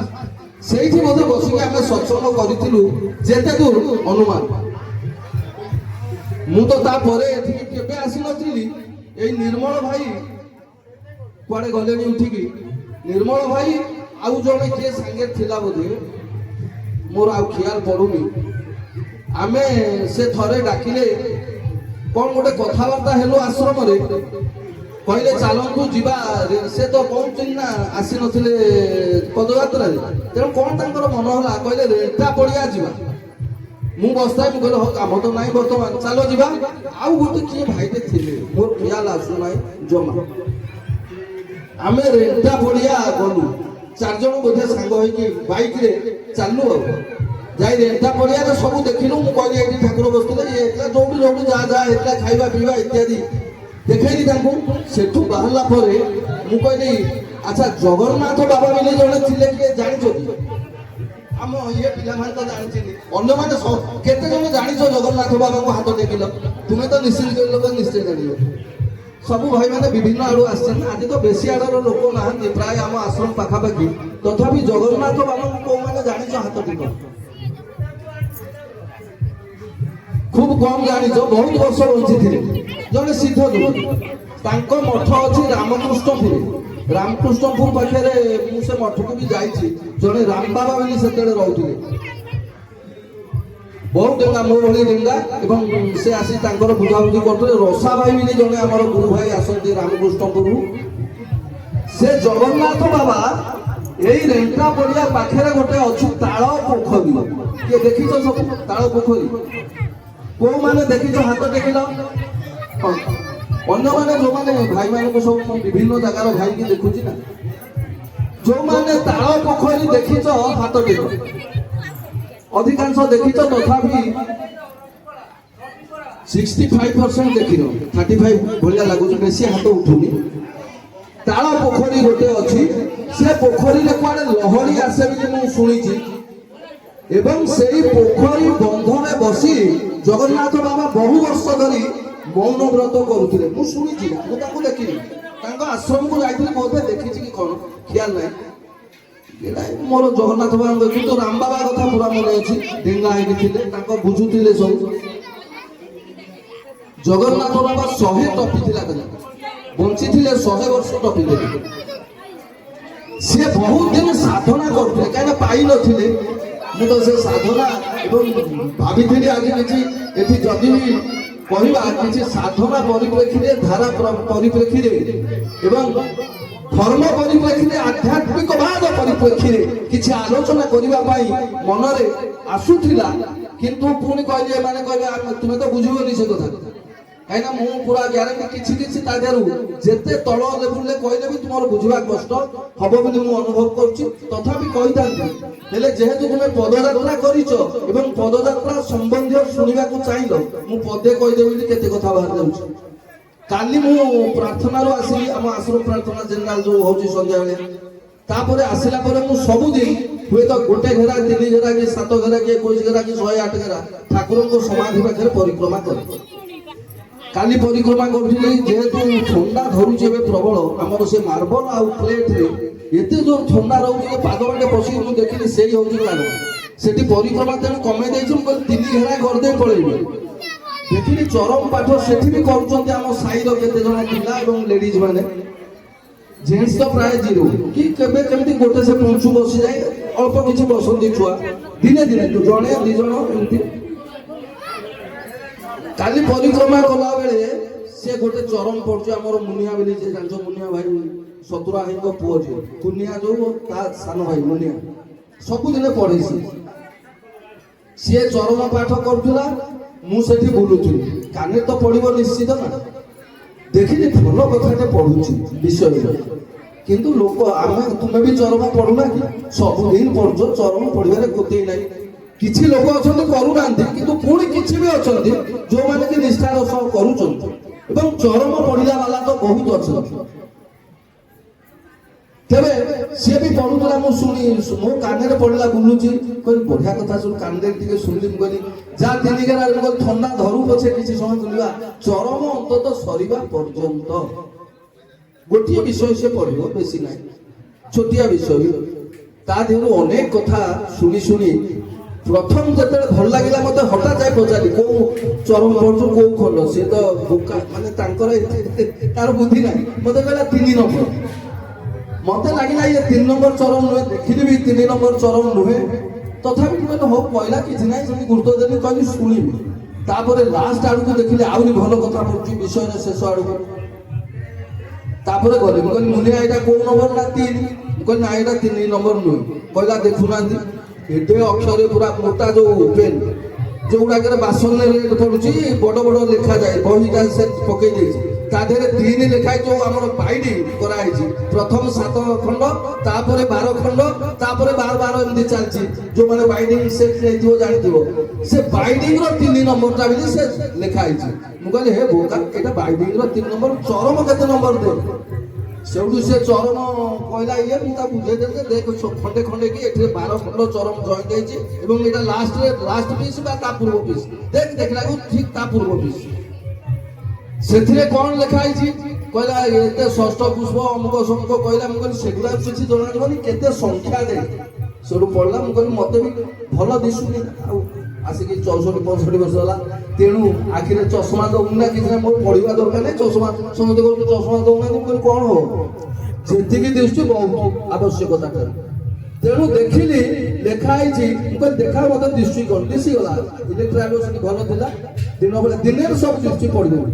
[SPEAKER 3] ସେଇଠି ବୋଧେ ବସିକି ଆମେ ସତ୍ସଙ୍ଗ କରିଥିଲୁ, ଯେତେ ଦୂର ଅନୁମାନ। ମୁଁ ତ ତାପରେ ଏଠିକି କେବେ ଆସିନଥିଲି। ଏଇ ନିର୍ମଳ ଭାଇ କୁଆଡେ ଗଲେଣି ଉଠିକି। ନିର୍ମଳ ଭାଇ ଆଉ ଜଣେ କିଏ ସାଙ୍ଗରେ ଥିଲା ବୋଧେ, ମୋର ଆଉ ଖିଆଲ ପଡୁନି। ଆମେ ସେ ଥରେ ଡାକିଲେ, କଣ ଗୋଟେ କଥାବାର୍ତ୍ତା ହେଲୁ ଆଶ୍ରମରେ, କହିଲେ ଚାଲନ୍ତୁ ଯିବା। ସେ ତ କହୁଛନ୍ତି ନା ଆସିନଥିଲେ ପଦଯାତ୍ରାରେ, ତେଣୁ କଣ ତାଙ୍କର ମନ ହେଲା, କହିଲେ ରେଟା ପଡିଆ ଯିବା। ମୁଁ ବସିଥାଏ, ମୁଁ କହିଲି ହଉ କାମ ତ ନାହିଁ ବର୍ତ୍ତମାନ, ଚାଲ ଯିବା। ଆଉ ଗୋଟେ କିଏ ଭାଇଟେ ଥିଲେ, ମୋର ଖିଆଲ ଆସୁନାହିଁ ଜମା। ଆମେ ରେଟା ପଡିଆ ଗଲୁ, 4 ଜଣ ବୋଧେ ସାଙ୍ଗ ହେଇକି ବାଇକରେ ଚାଲୁ। ଆଉ ଯାଇ ରେଟା ପଡିଆରେ ସବୁ ଦେଖିଲୁ। ମୁଁ କହିଲି ଏଇଠି ଠାକୁର ବସିଥିଲେ, ଇଏ ହେଇଥିଲା, ଯୋଉଠି ଯୋଉଠି ଯାହା ଯାହା ହେଇଥିଲା ଖାଇବା ପିଇବା ଇତ୍ୟାଦି ଦେଖେଇଲି ତାଙ୍କୁ। ସେଠୁ ବାହାରିଲା ପରେ ମୁଁ କହିଲି ଆଚ୍ଛା ଜଗନ୍ନାଥ ବାବା ବୋଲି ଜଣେ ଥିଲେ, କିଏ ଜାଣିଛନ୍ତି? ଆମ ଇଏ ପିଲାମାନେ ତ ଜାଣିଛନ୍ତି, ଅନ୍ୟମାନେ କେତେ ଜଣ ଜାଣିଛ ଜଗନ୍ନାଥ ବାବାଙ୍କୁ ହାତ ଟେକିଲ? ତୁମେ ତ ନିଶ୍ଚିତ ଲୋକ ନିଶ୍ଚୟ ଜାଣିବ। ସବୁ ଭାଇମାନେ ବିଭିନ୍ନ ଆଡୁ ଆସିଛନ୍ତି। ଆଜି ତ ବେଶୀ ଆଡର ଲୋକ ନାହାନ୍ତି, ପ୍ରାୟ ଆମ ଆଶ୍ରମ ପାଖାପାଖି। ତଥାପି ଜଗନ୍ନାଥ ବାବାଙ୍କୁ କୋଉମାନେ ଜାଣିଛ ହାତ ଟେକ? ଖୁବ କମ ଜାଣିଛ। ବହୁତ ବର୍ଷ ବଞ୍ଚିଥିଲେ ଜଣେ ସିଦ୍ଧ ଗୁରୁ। ତାଙ୍କ ମଠ ଅଛି ରାମକୃଷ୍ଣପୁର। ରାମକୃଷ୍ଣପୁର ପାଖରେ ମୁଁ ସେ ମଠକୁ ବି ଯାଇଛି। ଜଣେ ରାମ ବାବା ବୋଲି ସେତେବେଳେ ରହୁଥିଲେ, ବହୁତ ଡେଙ୍ଗା, ମୋ ଭଳି ଡେଙ୍ଗା। ଏବଂ ସେ ଆସି ତାଙ୍କର ବୁଝାବୁଝି କରୁଥିଲେ। ରସା ଭାଇ ବୋଲି ଜଣେ ଆମର ଗୁରୁ ଭାଇ ଆସନ୍ତି ରାମକୃଷ୍ଣପୁରରୁ। ସେ ଜଗନ୍ନାଥ ବାବା ଏଇ ରେଣ୍ଟା ପଡିଆ ପାଖରେ ଗୋଟେ ଅଛି ତାଳ ପୋଖରୀ। କିଏ ଦେଖିଛ ସବୁ ତାଳ ପୋଖରୀ? କୋଉମାନେ ଦେଖିଛ ହାତ ଟେକିଲ? ଅନ୍ୟମାନେ ଯୋଉମାନେ ଭାଇମାନଙ୍କୁ ସବୁ ବିଭିନ୍ନ ଜାଗାର ଭାଇକି ଦେଖୁଛି ନା, ଯୋଉମାନେ ତାଳ ପୋଖରୀ ଦେଖିଛ ହାତ ଟେକ। ଅଧିକାଂଶ ଦେଖିଛ, ତଥାପି 65% ଦେଖିନ, 35 ଭଳିଆ ଲାଗୁଛି, ବେଶୀ ହାତ ଉଠୁନି। ତାଳ ପୋଖରୀ ଗୋଟେ ଅଛି। ସେ ପୋଖରୀରେ କୁଆଡେ ଲହଡ଼ି ଆସେ ବୋଲି ମୁଁ ଶୁଣିଛି। ଏବଂ ସେଇ ପୋଖରୀ ବନ୍ଧରେ ବସି ଜଗନ୍ନାଥ ବାବା ବହୁ ବର୍ଷ ଧରି ମୌନ ବ୍ରତ କରୁଥିଲେ। ମୁଁ ଶୁଣିଛି, ମୁଁ ତାଙ୍କୁ ଦେଖିନି। ତାଙ୍କ ଆଶ୍ରମକୁ ଯାଇଥିଲି, ବୋଧେ ଦେଖିଛି କି କଣ ଖିଆଲ ନାହିଁ। ମୋର ଜଗନ୍ନାଥ ବାବାଙ୍କ, କିନ୍ତୁ ରାମ ବାବା କଥା ପୁରା ମନେ ଅଛି। ଡେଙ୍ଗା ହେଇକି ଥିଲେ, ତାଙ୍କ ବୁଝୁଥିଲେ ସବୁ। ଜଗନ୍ନାଥ ବାବା 100 ଟପିଥିଲା, ବଞ୍ଚିଥିଲେ 100 ବର୍ଷ ଟପିଥିଲେ। ସିଏ ବହୁତ ଦିନ ସାଧନା କରୁଥିଲେ, କାହିଁକିନା ପାଇନଥିଲେ। ମୁଁ ତ ସେ ସାଧନା ଏବଂ ଭାବିଥିଲି ଆଜି କିଛି ଏଠି ଯଦି ବି କହିବା, କିଛି ସାଧନା ପରିପ୍ରେକ୍ଷୀରେ, ଧାରା ପରିପ୍ରେକ୍ଷୀରେ ଏବଂ ଧର୍ମ ପରିପ୍ରେକ୍ଷୀରେ, ଆଧ୍ୟାତ୍ମିକବାଦ ପରିପ୍ରେକ୍ଷୀରେ କିଛି ଆଲୋଚନା କରିବା ପାଇଁ ମନରେ ଆସୁଥିଲା। କିନ୍ତୁ ପୁଣି କହିଲି, ଏମାନେ କହିବେ ତୁମେ ତ ବୁଝିବନି ସେ କଥା। କାହିଁକିନା ମୁଁ ପୁରା ଗ୍ୟାରେଣ୍ଟି କିଛି କିଛି ତା ଦେହରୁ ଯେତେ ତଳ ଲେବୁଲରେ କହିଲେ ବି ତୁମର ବୁଝିବା କଷ୍ଟ ହବ ବୋଲି ମୁଁ ଅନୁଭବ କରୁଛି। ତଥାପି କହିଥାନ୍ତି, ହେଲେ ଯେହେତୁ ତୁମେ ପଦଯାତ୍ରା କରିଛ ଏବଂ ପଦଯାତ୍ରା ସମ୍ବନ୍ଧୀୟ ଶୁଣିବାକୁ ଚାହିଁଲ, ମୁଁ ପଦେ କହିଦେବି ବୋଲି କେତେ କଥା ବାହାରି ଯାଉଛି। କାଲି ମୁଁ ପ୍ରାର୍ଥନାରୁ ଆସିଲି, ଆମ ଆଶ୍ରମ ପ୍ରାର୍ଥନା ଜେନେରାଲ ଯୋଉ ହଉଛି ସନ୍ଧ୍ୟାବେଳେ। ତାପରେ ଆସିଲା ପରେ ମୁଁ ସବୁଦିନ ହୁଏତ 1 ଘେରା, 3 ଘେରା, କି 7 ଘେରା, କି 21 ଘେରା, କି 108 ଘେରା ଠାକୁରଙ୍କ ସମାଧି ପାଖରେ ପରିକ୍ରମା କରେ। କାଲି ପରିକ୍ରମା କରୁଥିଲି, ଯେହେତୁ ଥଣ୍ଡା ଧରୁଛି ଏବେ ପ୍ରବଳ। ଆମର ସେ ମାର୍ବଲ ଆଉ ପ୍ଲେଟରେ ଏତେ ଜୋର ଥଣ୍ଡା ରହୁଛି ଯେ ପାଦ ବାଟେ ପଶିକି ମୁଁ ଦେଖିଲି ସେଇ ହଉଛି କାରଣ। ସେଠି ପରିକ୍ରମା ତେଣୁ କମେଇ ଦେଇଛି। ମୁଁ କହିଲି 3 ଘେରା କରିଦେଇ ପଳେଇବି। ଦେଖିଲି ଚରମ ପାଠ ସେଠି ବି କରୁଛନ୍ତି ଆମ ସାହିର କେତେ ଜଣ ପିଲା ଏବଂ ଲେଡିଜ ମାନେ। ଜେଣ୍ଟସ ତ ପ୍ରାୟ 0, କି କେବେ କେମିତି ଗୋଟେ ସେ ପଞ୍ଚୁ ବସିଯାଏ, ଅଳ୍ପ କିଛି ବସନ୍ତି ଛୁଆ। ଦିନେ ଦିନେ ଜଣେ 2 ଜଣ ଏମିତି। কালি পরিক্রমা কলা বেলে সে গোটে চরম পড়ছে আমার মুনিয়া বলে যে জানছ মুনিয়া ভাই শত্রুরা ভাইଙ୍କ পুଅ যে କୁନିଆ ଯୋଉ ତା ସାନ ଭାଇ ମୁନିଆ ସବୁଦିନେ ପଢେଇଛି ସିଏ ଚରମ ପାଠ କରୁଥିଲା ମୁଁ ସେଠି ବୁଲୁଥିଲି କାନରେ ତ ପଡିବ ନିଶ୍ଚିତ ନା ଦେଖିଲି ଭଲ କଥାଟେ ପଢୁଛି ବିଷୟରେ କିନ୍ତୁ ଲୋକ ଆମେ ତୁମେ ବି ଚରମ ପଢୁନା କି ସବୁଦିନ ପଢୁଛ ଚରମ ପଢିବାରେ କୋତେଇ ନାହିଁ କିଛି ଲୋକ ଅଛନ୍ତି କରୁନାହାନ୍ତି କିନ୍ତୁ ପୁଣି କିଛି ବି ଅଛନ୍ତି ଯୋଉମାନେ କି ନିଷ୍ଠାର ସହ କରୁଛନ୍ତି ଏବଂ ଚରମ ପଢିଲା ବାଲା ତ ବହୁତ ଅଛନ୍ତି ତେବେ ସିଏ ବି ପଢୁଥିଲା ମୁଁ ଶୁଣି ମୋ କାନରେ ପଡିଲା ବୁଲୁଛି କହିଲି ବଢିଆ କଥା ଶୁଣି କାନରେ ଟିକେ ଶୁଣିଲି ମୁଁ କହିଲି ଯାହା ତିନି ଗେରା କହିଲି ଥଣ୍ଡା ଧରୁ ପଛେ କିଛି ସମୟ ବୁଲିବା ଚରମ ଅନ୍ତତଃ ସରିବା ପର୍ଯ୍ୟନ୍ତ ଗୋଟିଏ ବିଷୟ ସେ ପଢିବ ବେଶୀ ନାହିଁ ଛୋଟିଆ ବିଷୟ ତା ଦେହରୁ ଅନେକ କଥା ଶୁଣି ଶୁଣି ପ୍ରଥମ ଯେତେବେଳେ ଭଲ ଲାଗିଲା ମତେ ହଠାତ୍ ଯାଇ ପଚାରି କୋଉ ଚରମ ପଢୁଛୁ କୋଉ ଖଣ୍ଡ ସିଏ ତ ବୋକା ମାନେ ତାଙ୍କର ତାର ବୁଦ୍ଧି ନାହିଁ ମତେ କହିଲା 3 ନମ୍ବର ମତେ ଲାଗିଲା ଇଏ 3 ନମ୍ବର ଚରଣ ନୁହେଁ ଦେଖିଲି ବି 3 ନମ୍ବର ଚରଣ ନୁହେଁ ତଥାପି ମୁଁ କହିଲି ହଉ କହିଲା କିଛି ନାହିଁ ସେମିତି ଗୁରୁତ୍ୱ ଦେଲି କହିଲି ଶୁଣିବି ତାପରେ ଲାଷ୍ଟ ଆଡକୁ ଦେଖିଲି ଆହୁରି ଭଲ କଥା ପଡୁଛି ବିଷୟର ଶେଷ ଆଡକୁ ତାପରେ ଗଲି ମୁଁ କହିଲି ମୁନିଆ ଏଇଟା କୋଉ ନମ୍ବର ନା 3 ମୁଁ କହିଲି ନା ଏଇଟା 3 ନମ୍ବର ନୁହେଁ କହିଲା ଦେଖୁନାହାନ୍ତି ଏତେ ଅକ୍ଷରରେ ପୁରା ମୋଟା ଯୋଉ ପେନ୍ ଯୋଉଗୁଡାକରେ ବାସନରେ ରେଟ୍ ପଡୁଛି ବଡ ବଡ ଲେଖାଯାଏ ବହିଟା ସେ ପକେଇ ଦେଇଛି ତା ଦେହରେ 3 ଲେଖା ଯୋଉ ଆମର ବାଇଡିଂ କରାହେଇଛି ପ୍ରଥମ 7 ଖଣ୍ଡ ତାପରେ 12 ଖଣ୍ଡ ତାପରେ 12 ଏମିତି ଚାଲିଛି ଯୋଉମାନେ ବାଇଡିଂ ସେଟ୍ ନେଇଥିବ ଜାଣିଥିବ ସେ ବାଇଡିଂ ର 3 ନମ୍ବରଟା ବୋଲି ସେ ଲେଖା ହେଇଛି ମୁଁ କହିଲି ହେ ବୋକା ଏଟା ବାଇଡିଂ ର 3 ନମ୍ବର ଚରମ କେତେ ନମ୍ବର ଦେ ସେଉଠୁ ସେ ଚରମ କହିଲା ଇଏ ମୁଁ ତା ବୁଝେଇଦେଲି ଯେ ଦେଖ ଖଣ୍ଡେ ଖଣ୍ଡେ କି ଏଠି 12 ଖଣ୍ଡ ଚରମ ଜଏଣ୍ଟ ହେଇଛି ଏବଂ ଏଟା ଲାଷ୍ଟ ପିସ୍ ବା ତା ପୂର୍ବ ପିସ୍ ଦେଖିଲାକୁ ଠିକ ତା ପୂର୍ବ ପିସ୍ ସେଥିରେ କଣ ଲେଖା ହେଇଛି କହିଲା ଏତେ ଷଷ୍ଠ ପୁଷ୍ପ ଅମୁକ ସମୁକ କହିଲା ମୁଁ କହିଲି ସେଗୁଡା କିଛି ଜଣାଯିବନି କେତେ ସଂଖ୍ୟା ଦେ ସେଠୁ ପଢିଲା ମୁଁ କହିଲି ମତେ ବି ଭଲ ଦିଶୁନି ଆଉ ଆସିକି 64-65 ବର୍ଷ ହେଲା ତେଣୁ ଆଖିରେ ଚଷମା ଦଉନି ନା କିଛି ନା ମୋର ପଢିବା ଦରକାର ନାହିଁ ଚଷମା ସମସ୍ତେ କହୁଛନ୍ତି ଚଷମା ଦଉନାହାନ୍ତି ମୁଁ କହିଲି କଣ ହବ ଯେତିକି ଦିଶୁଛି ବହୁତ ଆବଶ୍ୟକତା ତେଣୁ ଦେଖିଲି ଲେଖା ହେଇଛି ମୁଁ କହିଲି ଦେଖା ମତେ ଦିଶୁଛି କଣ ଦିଶିଗଲା ଇଲେକ୍ଟ୍ରି ଆବଶ୍ୟକ ଭଲ ଥିଲା ଦିନ ବେଳେ ଦିନରେ ସବୁ ଦିଶୁଛି ପଢିଦେବି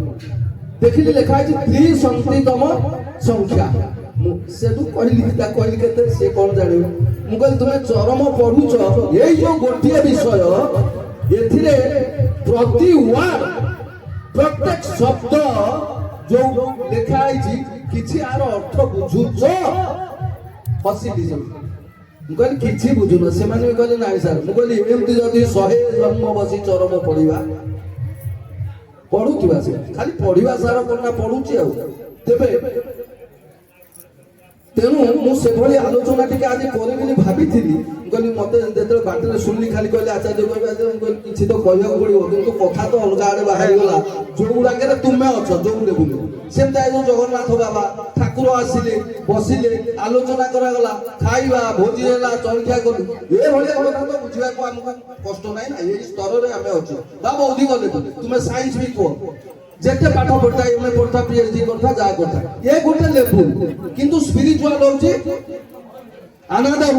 [SPEAKER 3] ଦେଖିଲି ଲେଖା ହେଇଛି ତ୍ରିସଂଖ୍ୟାତମ ସଂଖ୍ୟା ମୁଁ ସେଠୁ କହିଲି କହିଲି କେତେ ସେ କଣ ଜାଣିବ ମୁଁ କହିଲି ତୁମେ ଚରମ ପଢୁଛ ଏଇ ଯୋଉ ଗୋଟିଏ ବିଷୟ ଏଥିରେ ପ୍ରତି ୱାର୍ଡ ପ୍ରତ୍ୟେକ ଶବ୍ଦ ଯୋଉ ଲେଖା ହେଇଛି କିଛି ଆର ଅର୍ଥ ବୁଝୁଛ ହସିଲି ମୁଁ କହିଲି କିଛି ବୁଝୁନ ସେମାନେ ବି କହିଲେ ନାଇଁ ସାର୍ ମୁଁ କହିଲି ଏମିତି ଯଦି 100 ଜନ୍ମ ବସି ଚରମ ପଢିବା ପଢୁଥିବା ସେ ଖାଲି ପଢିବା ସାର କଣ ପଢୁଛି ଆଉ ତେବେ ତେଣୁ ମୁଁ ସେଭଳି ଆଲୋଚନା ଟିକେ ଆଜି କରିବି ବୋଲି ଭାବିଥିଲି କହିଲି ମତେ ଯେତେବେଳେ ବାଟରେ ଶୁଣିଲି ଖାଲି କହିଲେ ଆଚାର୍ଯ୍ୟ କହିବେ କିଛି ତ କହିବାକୁ ପଡିବ କିନ୍ତୁ କଥା ତ ଅଲଗା ଆଡେ ବାହାରିଗଲା ଯୋଉଗୁଡାକରେ ତୁମେ ଅଛ ଯୋଉରେ ବୁଲି ସେମିତି ଆଜି ଜଗନ୍ନାଥ ବାବା ଠାକୁର ଆସିଲେ ବସିଲେ ଆଲୋଚନା କରାଗଲା ଖାଇବା ଭୋଜି ହେଲା ଜଳଖିଆ କଲୁ ଏଭଳିଆ କଥା ତ ବୁଝିବାକୁ ଆମକୁ କଷ୍ଟ ନାହିଁ ନା ଏଇ ସ୍ତରରେ ଆମେ ଅଛୁ ବା ବୌଦ୍ଧିକ ଲେଖୁଛୁ ତୁମେ ସାଇନ୍ସ ବି କୁହ ଯେତେ ପାଠ ପଢିଥା ଏମଏ ପଢିଥା ପିଏଚଡି କରିଥା ଯାହା କରିଥା ଏ ଗୋଟେ ଲେବୁଲ କିନ୍ତୁ ସ୍ପିରିଚୁଆଲ ହଉଛି ଆନାଦର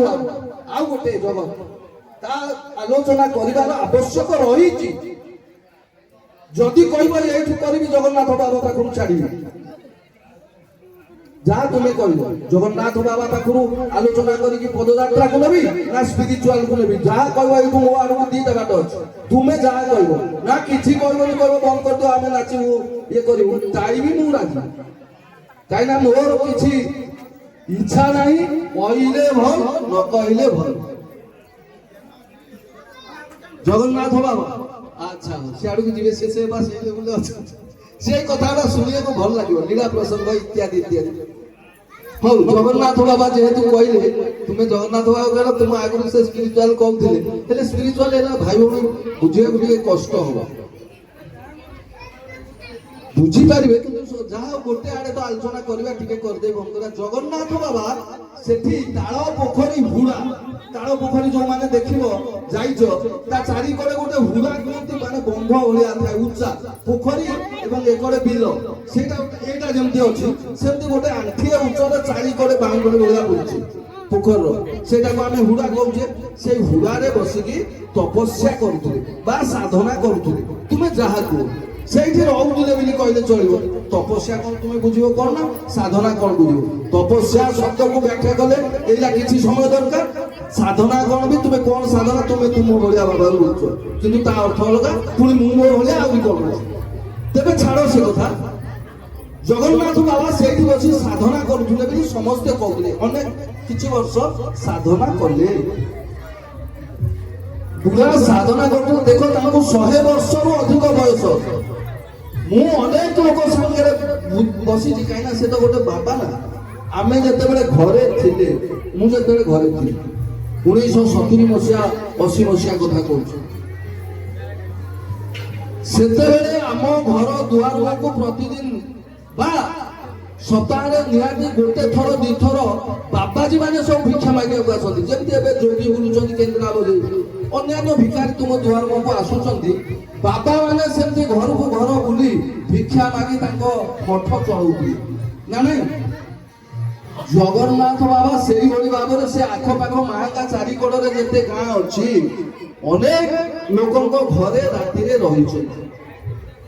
[SPEAKER 3] ଆଉ ଗୋଟେ ଜଗତ ତା ଆଲୋଚନା କରିବାର ଆବଶ୍ୟକ ରହିଛି ଯଦି କହିବ ଏଇଠୁ କରିବି ଜଗନ୍ନାଥ ବାବା ପାଖରୁ ଛାଡିବି ଯାହା ତୁମେ କହିବ ଜଗନ୍ନାଥ ବାବା ପାଖରୁ ଆଲୋଚନା କରିକି ପଦଯାତ୍ରାକୁ ନେବି ନା ସ୍ପିରିଚୁଆଲକୁ ନେବି ଯାହା କହିବ ଏଇଠୁ ମୋ ଆଡକୁ 2ଟା ବାଟ ଅଛି ତୁମେ ଯାହା କହିବ ନା କିଛି କହିବନି କହିବ ବନ୍ଦ କରିଦିଅ ଆମେ ନାଚିବୁ ଇଏ କରିବୁ ଚାହିଁବି ମୁଁ ରାଜି କାହିଁକିନା ମୋର କିଛି ଇଚ୍ଛା ନାହିଁ କହିଲେ ଭଲ ନ କହିଲେ ଭଲ ଜଗନ୍ନାଥ ବାବା ଆଚ୍ଛା ସିଆଡକୁ ଯିବେ ସେ ଅଛନ୍ତି ସେଇ କଥାଟା ଶୁଣିବାକୁ ଭଲ ଲାଗିବ ଲୀଳା ପ୍ରସଙ୍ଗ ଇତ୍ୟାଦି ଇତ୍ୟାଦି ହଉ ଜଗନ୍ନାଥ ବାବା ଯେହେତୁ କହିଲେ ତୁମେ ଜଗନ୍ନାଥ ବାବା କହିଲ ତୁମ ଆଗରୁ ସେ ସ୍ପିରିଚୁଆଲ କହୁଥିଲେ ହେଲେ ସ୍ପିରିଚୁଆଲ ହେଲା ଭାଇ ଭଉଣୀ ବୁଝିବାକୁ ଟିକେ କଷ୍ଟ ହବ ବୁଝିପାରିବେ କିନ୍ତୁ ଯାହା ଗୋଟେ ଆଡେ ତ ଆଲୋଚନା କରିବା ଟିକେ କରିଦେଇ ବନ୍ଦ କରିବା ଜଗନ୍ନାଥ ବାବା ସେଠି ତାଳ ପୋଖରୀ ହୁଡା ତାଳ ପୋଖରୀ ଯୋଉମାନେ ଦେଖିବ ଯାଇଛ ତା ଚାରିକଡେ ଗୋଟେ ହୁଡା କୁହନ୍ତି ମାନେ ବନ୍ଧ ଭଳିଆ ଥାଏ ଉଚ୍ଚା ପୋଖରୀ ଏବଂ ଏକଡେ ବିଲ ସେଇଟା ଏଇଟା ଯେମିତି ଅଛି ସେମିତି ଗୋଟେ ଆଣ୍ଠିଏ ଉଚ୍ଚରେ ଚାରିକଡେ ବାଉଣ୍ଡରୀ ଭଳିଆ ବୁଲୁଛି ପୋଖରୀର ସେଇଟାକୁ ଆମେ ହୁଡା କହୁଛେ ସେଇ ହୁଡାରେ ବସିକି ତପସ୍ୟା କରୁଥିଲେ ବା ସାଧନା କରୁଥିଲେ ତୁମେ ଯାହା କୁହ ସେଇଠି ରହୁଥିଲେ ବୋଲି କହିଲେ ଚଳିବ। ତପସ୍ୟା କଣ ତୁମେ ବୁଝିବ କଣ ନା ସାଧନା କଣ ବୁଝିବ? ତପସ୍ୟା ଶବ୍ଦକୁ ବ୍ୟାଖ୍ୟା କଲେ ଏଇଟା କିଛି ସମୟ ଦରକାର। ସାଧନା କଣ ବି ତୁମେ କଣ ସାଧନା ତୁମେ ତୁମ ଭଳିଆ ବାବା ରହୁଛ, କିନ୍ତୁ ତା ଅର୍ଥ ଅଲଗା, ପୁଣି ମୁଁ ମୋ ଭଳିଆ ଆଉ କଣ ଅଛି। ତେବେ ଛାଡ଼ ସେ କଥା। ଜଗନ୍ନାଥ ବାବା ସେଇଠି ବସି ସାଧନା କରୁଥିଲେ ବୋଲି ସମସ୍ତେ କହୁଥିଲେ। ଅନେକ କିଛି ବର୍ଷ ସାଧନା କଲେ, ପୁରା ସାଧନା କରୁଥିଲେ। ଦେଖ ତାଙ୍କୁ 100 ବର୍ଷରୁ ଅଧିକ ବୟସ। ମୁଁ ଅନେକ ଲୋକ ସାଙ୍ଗରେ ବସିଛି, କାହିଁକିନା ସେ ତ ଗୋଟେ ବାବା ନା। ଆମେ ଯେତେବେଳେ ଘରେ ଥିଲେ, ମୁଁ ଯେତେବେଳେ ଘରେ ଥିଲି 1970 ମସିହା 80 ମସିହା କଥା କହୁଛି, ସେତେବେଳେ ଆମ ଘର ଦୁଆରକୁ ପ୍ରତିଦିନ ବା ସପ୍ତାହରେ ନିହାତି ଗୋଟେ ଥର 2 ଥର ବାବାଜୀ ମାନେ ସବୁ ଭିକ୍ଷା ମାଗିବାକୁ ଆସନ୍ତି। ଯେମିତି ଏବେ ଯୋଗୀ ବୁଲୁଛନ୍ତି କେନ୍ଦ୍ରାପତି, ଅନ୍ୟାନ୍ୟ ଭିକାରୀ ତୁମ ଦୁଆର ମୁହଁକୁ ଆସୁଛନ୍ତି। ବାବା ମାନେ ସେମିତି ଘରକୁ ଘର ବୁଲି ଭିକ୍ଷା ମାଗି ତାଙ୍କ ମଠ ଚଳଉଥିଲେ ନା ନାଇଁ? ଜଗନ୍ନାଥ ବାବା ସେଇଭଳି ଭାବରେ ସେ ଆଖପାଖ ମାହାଙ୍କା ଚାରିକଡ଼ରେ ଯେତେ ଗାଁ ଅଛି ଅନେକ ଲୋକଙ୍କ ଘରେ ରାତିରେ ରହିଛନ୍ତି,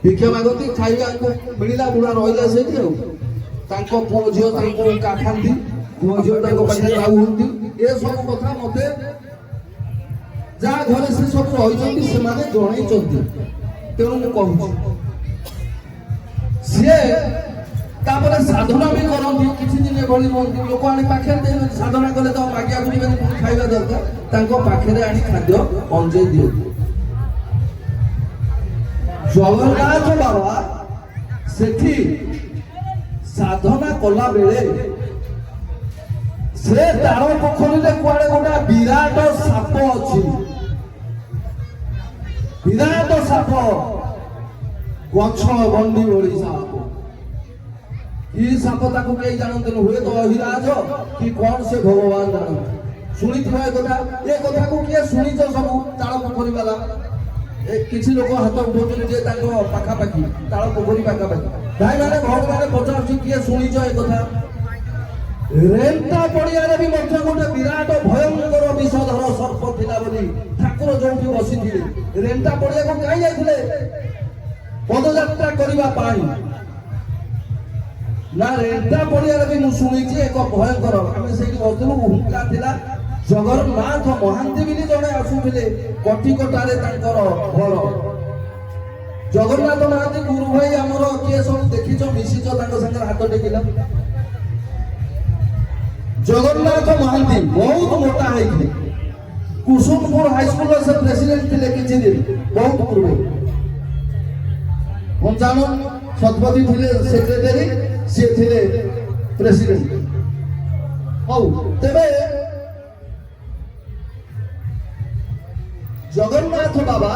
[SPEAKER 3] ଭିକ୍ଷା ମାଗନ୍ତି। ଖାଇବାକୁ ମିଳିଲା, ବୁଢ଼ା ରହିଲା ସେଇଠି ଆଉ। ତାଙ୍କ ପୁଅ ଝିଅ ତାଙ୍କୁ କାଖାନ୍ତି, ପୁଅ ଝିଅ ତାଙ୍କ ପାଖରେ ରାହୁନ୍ତି। ଏସବୁ କଥା ମତେ ଯାହା ଘରେ ସେ ସବୁ ରହିଛନ୍ତି ସେମାନେ ଜଣେଇଛନ୍ତି। ତେଣୁ ମୁଁ କହୁଛି ସିଏ ତାପରେ ସାଧନା ବି କରନ୍ତି। କିଛି ଦିନ ଏଭଳି ରୁହନ୍ତି, ଲୋକ ଆଣି ପାଖରେ ଦେଇଛନ୍ତି। ସାଧନା କଲେ ତ ମାଗିବାକୁ ଯିବେନି, ପୁଣି ଖାଇବା ଦରକାର। ତାଙ୍କ ପାଖରେ ଆଣି ଖାଦ୍ୟ ପହଞ୍ଚେଇ ଦିଅନ୍ତି। ଜଗନ୍ନାଥ ବାବା ସେଠି ସାଧନା କଲା ବେଳେ ସେ ତାର ପୋଖରୀରେ କୁଆଡେ ଗୋଟେ ବିରାଟ ସାପ ଅଛି। ବିରାଟ ସାପ, ଗଛ ଗଣ୍ଡି ଭଳି ସାପ। କି ସାପ ତାକୁ କେହି ଜାଣନ୍ତିନି, ହୁଏତ ଅହିରାଜ କି କଣ ସେ ଭଗବାନ ଜାଣନ୍ତି। ଶୁଣିଥିବା ଏ କଥାକୁ କିଏ ଶୁଣିଛ ସବୁ ତାଳ ପୋଖରୀ ବାଲା? କିଛି ଲୋକ ହାତ ଉଠଉଛନ୍ତି ଯେ ତାଙ୍କ ପାଖାପାଖି ତାଳ ପୋଖରୀ ପାଖାପାଖି ଭାଇମାନେ ଭଉଣୀମାନେ ପଚାରୁଛି କିଏ ଶୁଣିଛ ଏ କଥା? ରେଣ୍ଟା ପଡ଼ିଆରେ ବି ମଧ୍ୟ ଗୋଟେ ବିରାଟ ଭୟଙ୍କର ବିଷଧର ସର୍ପ ଥିଲା ବୋଲି ଠାକୁର ଯୋଉଠି ବସିଥିଲେ। ରେଣ୍ଟା ପଡ଼ିଆକୁ କାହିଁ ଯାଇଥିଲେ? ପଦଯାତ୍ରା କରିବା ପାଇଁ ନା? ରେଣ୍ଟା ପଡ଼ିଆରେ ବି ମୁଁ ଶୁଣିଛି ଏକ ଭୟଙ୍କର, ଆମେ ସେଇଠି ବସିଥିଲୁ, ହୁଙ୍କା ଥିଲା। ଜଗନ୍ନାଥ ମହାନ୍ତି ବୋଲି ଜଣେ ଆସୁଥିଲେ, କଟିକଟାରେ ତାଙ୍କର ଘର। ଜଗନ୍ନାଥ ମହାନ୍ତି ଗୁରୁ ଭାଇ ଆମର କିଏ ସବୁ ଦେଖିଛ, ମିଶିଛ ତାଙ୍କ ସାଙ୍ଗରେ ହାତ ଟେକିଲା? ଜଗନ୍ନାଥ ମହାନ୍ତି ବହୁତ ମୋଟା ହେଇଥିଲେ। କୁସୁମପୁର ହାଇସ୍କୁଲର ସେ ପ୍ରେସିଡେଣ୍ଟ ଥିଲେ କିଛି ଦିନ ବହୁତ ପୂର୍ବେ। ପଞ୍ଚାଣ ଶତପଥୀ ଥିଲେ ସେକ୍ରେଟାରୀ, ସିଏ ଥିଲେ ପ୍ରେସିଡେଣ୍ଟ। ହଉ, ତେବେ ଜଗନ୍ନାଥ ବାବା,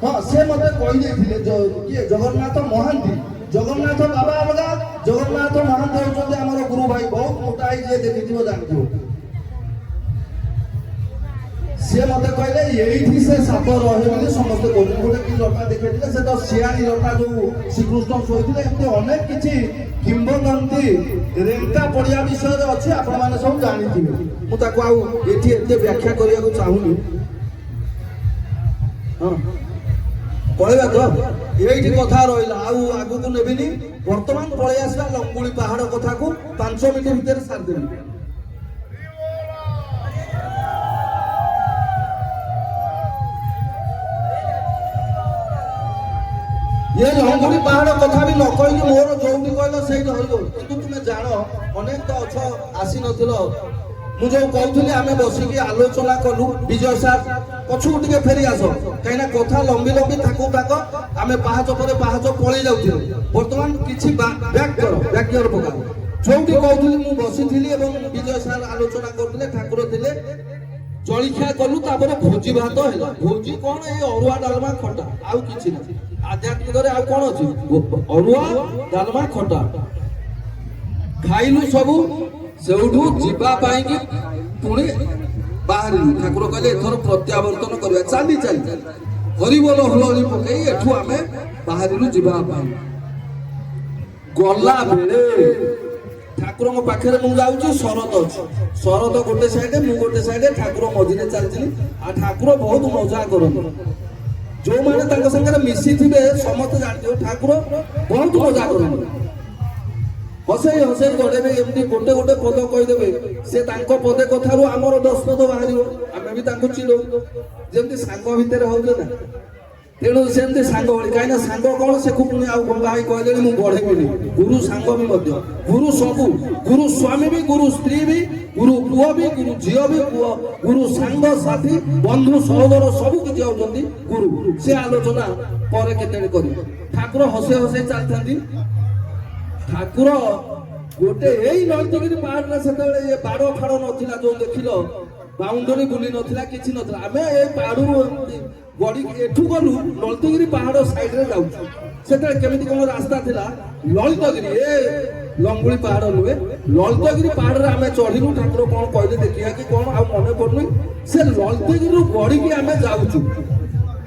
[SPEAKER 3] ହଁ ସେ ମତେ କହିଦେଇଥିଲେ କିଏ? ଜଗନ୍ନାଥ ମହାନ୍ତି। ଜଗନ୍ନାଥ ବାବା ଅଲଗା, ଜଗନ୍ନାଥ ମହାନ୍ତି ହେଉଛନ୍ତି ଆମର ଗୁରୁ ଭାଇ। ବହୁତ ମୋଟା ହେଇ ଯିଏ ଦେଖିଥିବ ଜାଣିଥିବ। ସିଏ ମତେ କହିଲେ ଏଇଠି ସେ ସାପ ରହେ ବୋଲି ସମସ୍ତେ କହୁଛନ୍ତି। ଗୋଟେ କି ଲଟା ଦେଖେଇଥିଲେ, ସେ ତ ଶିଆଳି ଲଟା ଯୋଉ ଶ୍ରୀକୃଷ୍ଣ ଶୋଇଥିଲେ। ଏମିତି ଅନେକ କିଛି କିମ୍ବଦନ୍ତୀ ରେଣ୍ଟା ପଡ଼ିଆ ବିଷୟରେ ଅଛି, ଆପଣମାନେ ସବୁ ଜାଣିଥିବେ। ମୁଁ ତାକୁ ଆଉ ଏଠି ଏତେ ବ୍ୟାଖ୍ୟା କରିବାକୁ ଚାହୁଁନି। କହିବା ତ ଏଇଠି କଥା ରହିଲା, ଆଉ ଆଗକୁ ନେବିନି। ବର୍ତ୍ତମାନ ପଳେଇ ଆସିଲା ଲଙ୍ଗୁଳି ପାହାଡ କଥାକୁ, 5 ମିନିଟ୍ ଭିତରେ ସାରିଦେବି। ये लंगुड़ी पहाड़ कथा भी न कही मोर जोटी कहल से रही। किंतु तुम जान अनेक तो अछ आसी नथिल मु जो कहूली आम बसिकी आलोचना कलु विजय सार पछू टे फेरी आस कहीं कथा लंबी लंबी थाकू थाक आम पाहाच पर पाहाच पलि जाऊँ बर्तमान किसी व्याख्यर पका जोटी कहूली मु बसी विजय सार आलोचना करते ठाकुर थे जलिखिया कलु भोजी भात है भोजी कौन ये अरुआ डालमा खटा आउ कि आध्यात्मिक कौन अच्छी अरुआ डालमा खटा खाइलु सबू सेठू जावाई पुणी बाहर ठाकुर कहले एथर प्रत्यावर्तन करवा चली चली हरिबोल हुलहरी पकई एठू आम बाहर जावाई गला बेले ठाकुर पाखे मुझे जाऊँ शरद अच्छी शरद गोटे साइड मु गोटे साइड ठाकुर मझे चलती आ ठाकुर बहुत मजा करते ଯୋଉମାନେ ତାଙ୍କ ସାଙ୍ଗରେ ମିଶିଥିବେ ସମସ୍ତେ ଜାଣିଥିବେ ଠାକୁର ବହୁତ ମଜା କରନ୍ତି। ହସେଇ ହସେଇ ଜଣେଇବେ, ଏମିତି ଗୋଟେ ଗୋଟେ ପଦ କହିଦେବେ, ସେ ତାଙ୍କ ପଦେ କଥାରୁ ଆମର 10 ପଦ ବାହାରିବ, ଆମେ ବି ତାଙ୍କୁ ଚିଡ଼ଉ, ଯେମିତି ସାଙ୍ଗ ଭିତରେ ହଉଛେ ନା। ତେଣୁ ସେମିତି ସାଙ୍ଗ ଭଳି, କାହିଁକିନା ସାଙ୍ଗ କଣ ସେ ପୁଣି ଆଉ ଗଙ୍ଗା ଭାଇ କହିଲେଣି ମୁଁ ବଢେଇବିନି, ଗୁରୁ ସାଙ୍ଗ ବି ମଧ୍ୟ, ଗୁରୁ ସବୁ, ଗୁରୁ ସ୍ୱାମୀ ବି, ଗୁରୁ ସ୍ତ୍ରୀ ବି, ଗୁରୁ ପୁଅ ବି, ଗୁରୁ ଝିଅ ବି, ପୁଅ ଗୁରୁ ସାଙ୍ଗ ସାଥୀ ବନ୍ଧୁ ସହୋଦର ସବୁ କିଛି ହଉଛନ୍ତି ଗୁରୁ। ସେ ଆଲୋଚନା ପରେ କେତେବେଳେ କରିବେ। ଠାକୁର ହସେଇ ହସେଇ ଚାଲିଥାନ୍ତି। ଠାକୁର ଗୋଟେ ଏଇ ନୈତିକିରି ପାହାଡରେ ସେତେବେଳେ ଏ ବାଡ଼ ଫାଡ଼ ନଥିଲା, ଯୋଉ ଦେଖିଲ ବାଉଣ୍ଡରୀ ବୁଲି ନଥିଲା, କିଛି ନଥିଲା। ଆମେ ଏ ପାହାଡରୁ ଗଡି ଏଠୁ ଗଲୁ ଲଳିତଗିରି ପାହାଡ ସାଇଡରେ ଯାଉଛୁ। ସେତେବେଳେ କେମିତି କଣ ରାସ୍ତା ଥିଲା, ଲଳିତଗିରି ଏ ଲଙ୍ଗୁଳି ପାହାଡ ନୁହେଁ, ଲଳିତଗିରି ପାହାଡରେ ଆମେ ଚଢିଲୁ। ଠାକୁର କଣ କହିଲେ ଦେଖିବା କି କଣ ଆଉ ମନେ ପଡୁନି। ସେ ଲଳିତଗିରିରୁ ଗଡିକି ଆମେ ଯାଉଛୁ।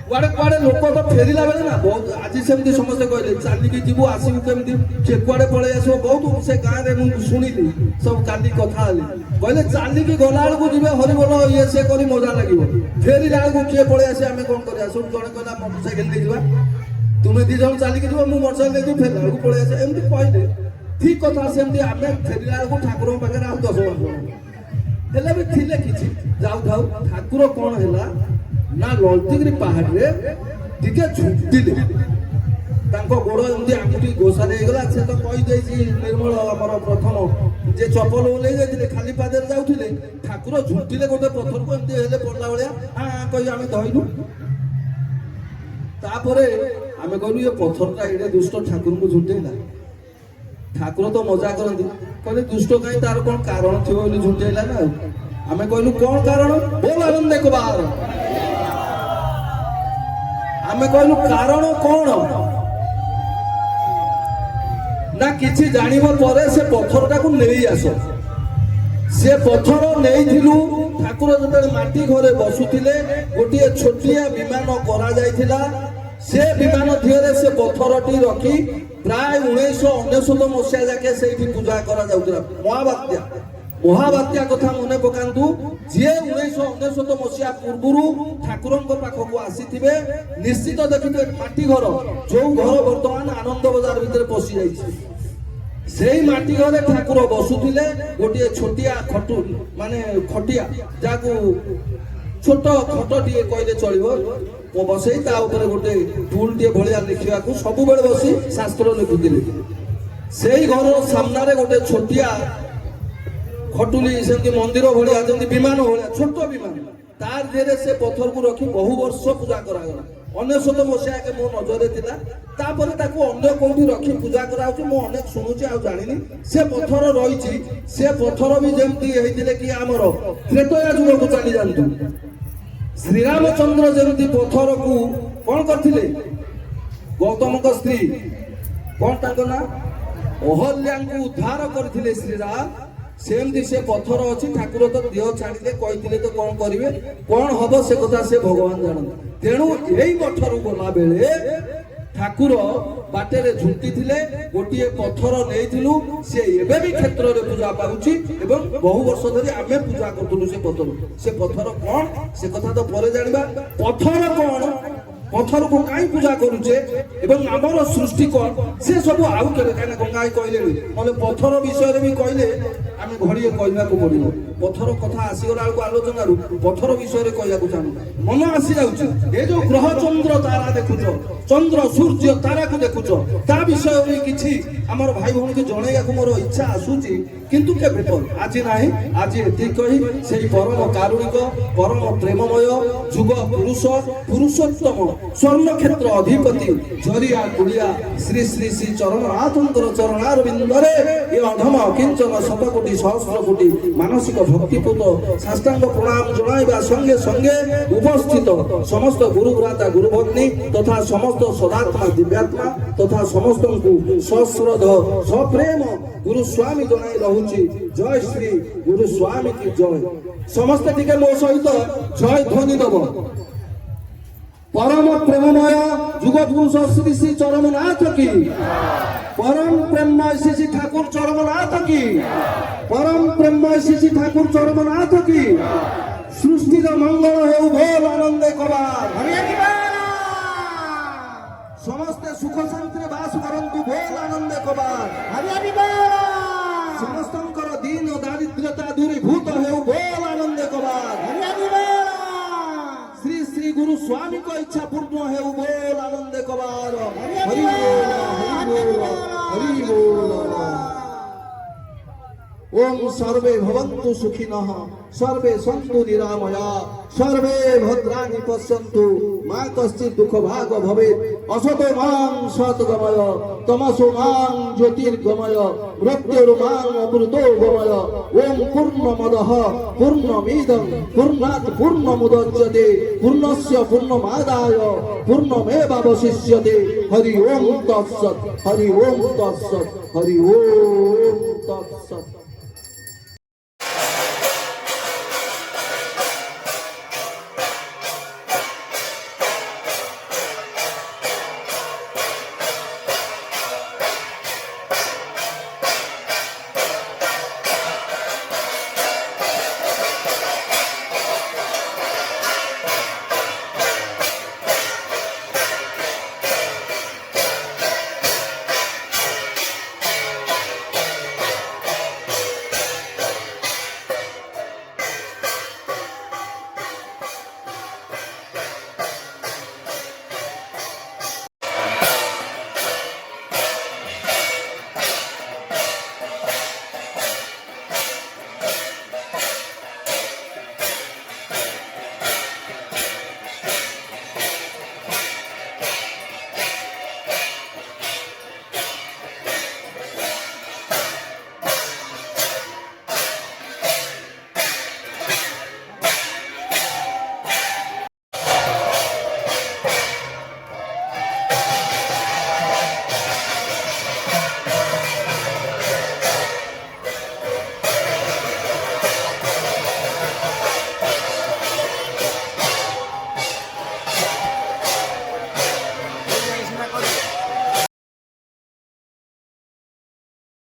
[SPEAKER 3] କୁଆଡେ କୁଆଡେ ଲୋକ ତ ଫେରିଲା ବେଳେ ନା ବହୁତ, ଆଜି ସେମିତି ସମସ୍ତେ କହିଲେ ଚାଲିକି ଯିବୁ ଆସିବୁ କେମିତି, କିଏ କୁଆଡେ ପଳେଇ ଆସିବ ବହୁତ। ସେ ଗାଁରେ ମୁଁ ଶୁଣିଲି, ସବୁ କାଲି କଥା ହେଲି, କହିଲେ ଚାଲିକି ଗଲା ବେଳକୁ ଯିବେ ହରିବୋଲ ଇଏ ସିଏ କରି ମଜା ଲାଗିବ, ଫେରିଲା ବେଳକୁ କିଏ ପଳେଇ ଆସିବେ ଆମେ କଣ କରିବା। ସବୁ ଜଣେ କହିଲା ମୋଟରସାଇକେଲ ନେଇଯିବା, ତୁମେ 2 ଜଣ ଚାଲିକି ଯିବ, ମୁଁ ମୋଟରସାଇକେଲ ନେଇଯିବି, ଫେରିଲା ବେଳକୁ ପଳେଇ ଆସିବେ, ଏମିତି କହିଲେ। ଠିକ କଥା, ସେମିତି ଆମେ ଫେରିଲା ବେଳକୁ ଠାକୁରଙ୍କ ପାଖରେ ଆଉ 10 ଜଣ ହେଲେ ବି ଥିଲେ କିଛି। ଯାଉ ଯାଉ ଠାକୁର କଣ ହେଲା ନା ଲଳିତଗିରି ପାହାଡରେ ଟିକେ ଝୁଣ୍ଟିଲେ, ତାଙ୍କ ଗୋଡ ଏମିତି ଆଙ୍ଗୁଠି ଘୋଷାରି ହେଇଗଲା। ସେ ତ କହିଦେଇଛି ନିର୍ମଳ ଆମର ପ୍ରଥମ, ଯେ ଚପଲ ଓହ୍ଲେଇ ଯାଇଥିଲେ ଖାଲି ପାଦରେ ଯାଉଥିଲେ, ଠାକୁର ଝୁଣ୍ଟିଲେ ଗୋଟେ ପଥରକୁ, ଏମିତି ହେଲେ ପଡିଲା ଭଳିଆ କହି ଆମେ ଧଇଲୁ। ତାପରେ ଆମେ କହିଲୁ ଏ ପଥରଟା ଏଡେ ଦୁଷ୍ଟ ଠାକୁରଙ୍କୁ ଝୁଣ୍ଟେଇଲା। ଠାକୁର ତ ମଜା କରନ୍ତି, କହିଲେ ଦୁଷ୍ଟ କାହିଁ, ତାର କଣ କାରଣ ଥିବ ବୋଲି ଝୁଣ୍ଟେଇଲା ନା। ଆମେ କହିଲୁ କଣ କାରଣ, ବୋଲ ଆନନ୍ଦ ଦେଖ ବାହାର। ଆମେ କହିଲୁ କାରଣ କଣ ନା, କିଛି ଜାଣିବ ପରେ ସେ ପଥରଟାକୁ ନେଇ ଆସ। ସେ ପଥର ନେଇଥିଲୁ। ଠାକୁର ଯେତେବେଳେ ମାଟି ଘରେ ବସୁଥିଲେ, ଗୋଟିଏ ଛୋଟିଆ ବିମାନ କରାଯାଇଥିଲା। ସେ ବିମାନ ଧିଅରେ ସେ ପଥରଟି ରଖି ପ୍ରାୟ 1999 ମସିହା ଯାକେ ସେଇଠି ପୂଜା କରାଯାଉଥିଲା। ମହାବାତ୍ୟା କଥା ମନେ ପକାନ୍ତୁ। ଯିଏ 1999 ମସିହା ପୂର୍ବରୁ ଠାକୁରଙ୍କ ପାଖକୁ ଆସିଥିବେ ନିଶ୍ଚିତ ଦେଖିବେ ମାଟି ଘର, ଯୋଉ ଘର ବର୍ତ୍ତମାନ ଆନନ୍ଦ ବଜାର ଭିତରେ ପଶି ଯାଇଛି, ସେଇ ମାଟି ଘରେ ଠାକୁର ବସୁଥିଲେ। ଗୋଟିଏ ଛୋଟିଆ ଖଟିଆ, ଯାହାକୁ ଛୋଟ ଖଟଟିଏ କହିଲେ ଚଳିବ, ବସେଇ ତା ଉପରେ ଗୋଟେ ଟୁଲଟିଏ ଭଳିଆ ଲେଖିବାକୁ ସବୁବେଳେ ବସି ଶାସ୍ତ୍ର ଲେଖୁଥିଲେ। ସେଇ ଘର ସାମ୍ନାରେ ଗୋଟେ ଛୋଟିଆ ଖଟୁଲି, ସେମିତି ମନ୍ଦିର ଭଳିଆ, ଯେମିତି ବିମାନ ଭଳିଆ ଛୋଟ ବିମାନ, ତାର ଦେହରେ ସେ ପଥରକୁ ରଖି ବହୁ ବର୍ଷ ପୂଜା କରାଗଲା। 1999 ମସିହା ମୋ ନଜରରେ ଥିଲା। ତାପରେ ତାକୁ ଅନ୍ୟ କୋଉଠି ରଖି ପୂଜା କରାହଉଛି ମୁଁ ଅନେକ ଶୁଣୁଛି, ଆଉ ଜାଣିନି। ସେ ପଥର ରହିଛି। ସେ ପଥର ବି ଯେମିତି ହେଇଥିଲେ କି ଆମର ତ୍ରେତୟା ଯୁଗକୁ ଚାଲି ଯାଆନ୍ତୁ। ଶ୍ରୀରାମଚନ୍ଦ୍ର ଯେମିତି ପଥରକୁ କଣ କରିଥିଲେ, ଗୌତମଙ୍କ ସ୍ତ୍ରୀ କଣ ତାଙ୍କ ନା, ଅହଲ୍ୟାଙ୍କୁ ଉଦ୍ଧାର କରିଥିଲେ ଶ୍ରୀରାମ, ସେମିତି ସେ ପଥର ଅଛି। ଠାକୁର ତ ଦେହ ଛାଡ଼ିଲେ, କହିଥିଲେ ତ କଣ କରିବେ, କଣ ହବ ସେ କଥା ସେ ଭଗବାନ ଜାଣନ୍ତି। ତେଣୁ ଏଇ ମଠରୁ ଗଲା ବେଳେ ଠାକୁର ବାଟରେ ଝୁଣ୍ଟିଥିଲେ, ଗୋଟିଏ ପଥର ନେଇଥିଲୁ। ସେ ଏବେ ବି କ୍ଷେତ୍ରରେ ପୂଜା ପାଉଛି ଏବଂ ବହୁ ବର୍ଷ ଧରି ଆମେ ପୂଜା କରୁଥିଲୁ ସେ ପଥର। ସେ ପଥର କଣ ସେ କଥା ତ ପରେ ଜାଣିବା। ପଥର କଣ, ପଥରକୁ କାହିଁ ପୂଜା କରୁଛେ ଏବଂ ଆମର ସୃଷ୍ଟି କଣ, ସେ ସବୁ ଆଉ କେବେ, କାହିଁକିନା ଗଙ୍ଗା ଭାଇ କହିଲେଣି, ନହେଲେ ପଥର ବିଷୟରେ ବି କହିଲେ ଆମେ ଘଡ଼ିଏ କହିବାକୁ ପଡିବ। ପଥର କଥା ଆସିଗଲା ବେଳକୁ ଆଲୋଚନାରୁ ପଥର ବିଷୟରେ କହିବାକୁ ଚାହୁଁ, ମନ ଆସି ଯାଉଛି। ଏ ଯୋଉ ଗ୍ରହ ଚନ୍ଦ୍ର ତାରା ଦେଖୁଛ, ଚନ୍ଦ୍ର ସୂର୍ଯ୍ୟ ତାରାକୁ ଦେଖୁଛ, ତା ବିଷୟରେ କିଛି ଆମର ଭାଇ ଭଉଣୀକୁ ଜଣେଇବାକୁ ମୋର ଇଚ୍ଛା ଆସୁଛି, କିନ୍ତୁ କେବେ ଆଜି ନାହିଁ। ଆଜି ଏତିକି କହି ସେଇ ପରମ କାରୁଣିକ, ପରମ ପ୍ରେମମୟ, ଯୁଗ ପୁରୁଷ, ପୁରୁଷୋତ୍ତମ, ସ୍ୱର୍ଣ୍ଣକ୍ଷେତ୍ର ଅଧିପତି, ଝରିଆ କୁଳିଆ ଶ୍ରୀ ଶ୍ରୀ ଶ୍ରୀ ଚରଣନାଥଙ୍କର ଚରଣାର ବିନ୍ଦରେ ଏ ଅଧମ କିଞ୍ଚନ ଶତକୋଟି ସହସ୍ର କୋଟି ମାନସିକ ଭକ୍ତିପୂତ ସାଷ୍ଟାଙ୍ଗ ପ୍ରଣାମ ଜଣାଇବା ସଙ୍ଗେ ସଙ୍ଗେ ଉପସ୍ଥିତ ସମସ୍ତ ଗୁରୁଭ୍ରାତା ଗୁରୁଭଗ୍ନୀ ତଥା ସମସ୍ତ ସଦାତ୍ମା ଦିବ୍ୟାତ୍ମା ତଥା ସମସ୍ତଙ୍କୁ ସଶ୍ରଦ୍ଧ ସପ୍ରେମ ଗୁରୁ ସ୍ୱାମୀ ଜଣାଇ ରହୁଛି। ଜୟ ଶ୍ରୀ ଗୁରୁ ସ୍ୱାମୀ କି ଜୟ। ସମସ୍ତେ ଟିକେ ମୋ ସହିତ ଜୟ ଧ୍ୱନି ଦେବ। परम प्रेममय जुग पुरुष श्री श्री चरमनाथ की, परम प्रेममय श्री श्री ठाकुर चरमनाथ की, परम प्रेममय श्री श्री ठाकुर चरमनाथ की। सृष्टि का मंगल है बोल आनंद कबार। ସମସ୍ତେ ସୁଖ ଶାନ୍ତିରେ ବାସ କରନ୍ତୁ ବୋଲ ଆନନ୍ଦେ କବାଟ
[SPEAKER 4] ହରି ହରି ବୋଲ
[SPEAKER 3] ସମସ୍ତଙ୍କର ଦିନ ଦାରିଦ୍ର୍ୟତା ଦୂରୀଭୂତ ହେଉ ବୋଲ ଆନନ୍ଦେ କବାଟ
[SPEAKER 4] ହରି ହରି ବୋଲ
[SPEAKER 3] ଶ୍ରୀ ଶ୍ରୀ ଗୁରୁ ସ୍ୱାମୀଙ୍କ ଇଚ୍ଛା ପୂର୍ଣ୍ଣ ହେଉ ବୋଲ ଆନନ୍ଦେ କବାଟ
[SPEAKER 4] ହରି
[SPEAKER 3] ହରି
[SPEAKER 4] ହରି
[SPEAKER 3] ବୋଲ ହରି ବୋଲ ହରି ବୋଲ ओम सर्वे भवन्तु सुखिनः सर्वे सन्तु निरामया सर्वे भद्राणि पश्यन्तु मा कश्चित् दुःख भाग भवेत् असतो मां सद्गमय तमसो मां ज्योतिर्गमय मृत्युर्मां अमृतो गमय ओम पूर्णमदः पूर्णमिदं पूर्णात् पूर्णमुदच्यते पूर्णस्य पूर्णमादाय पूर्णमेवावशिष्यते हरि ओम तत्सत् हरि ओम तत्सत् हरि ओम तत्सत्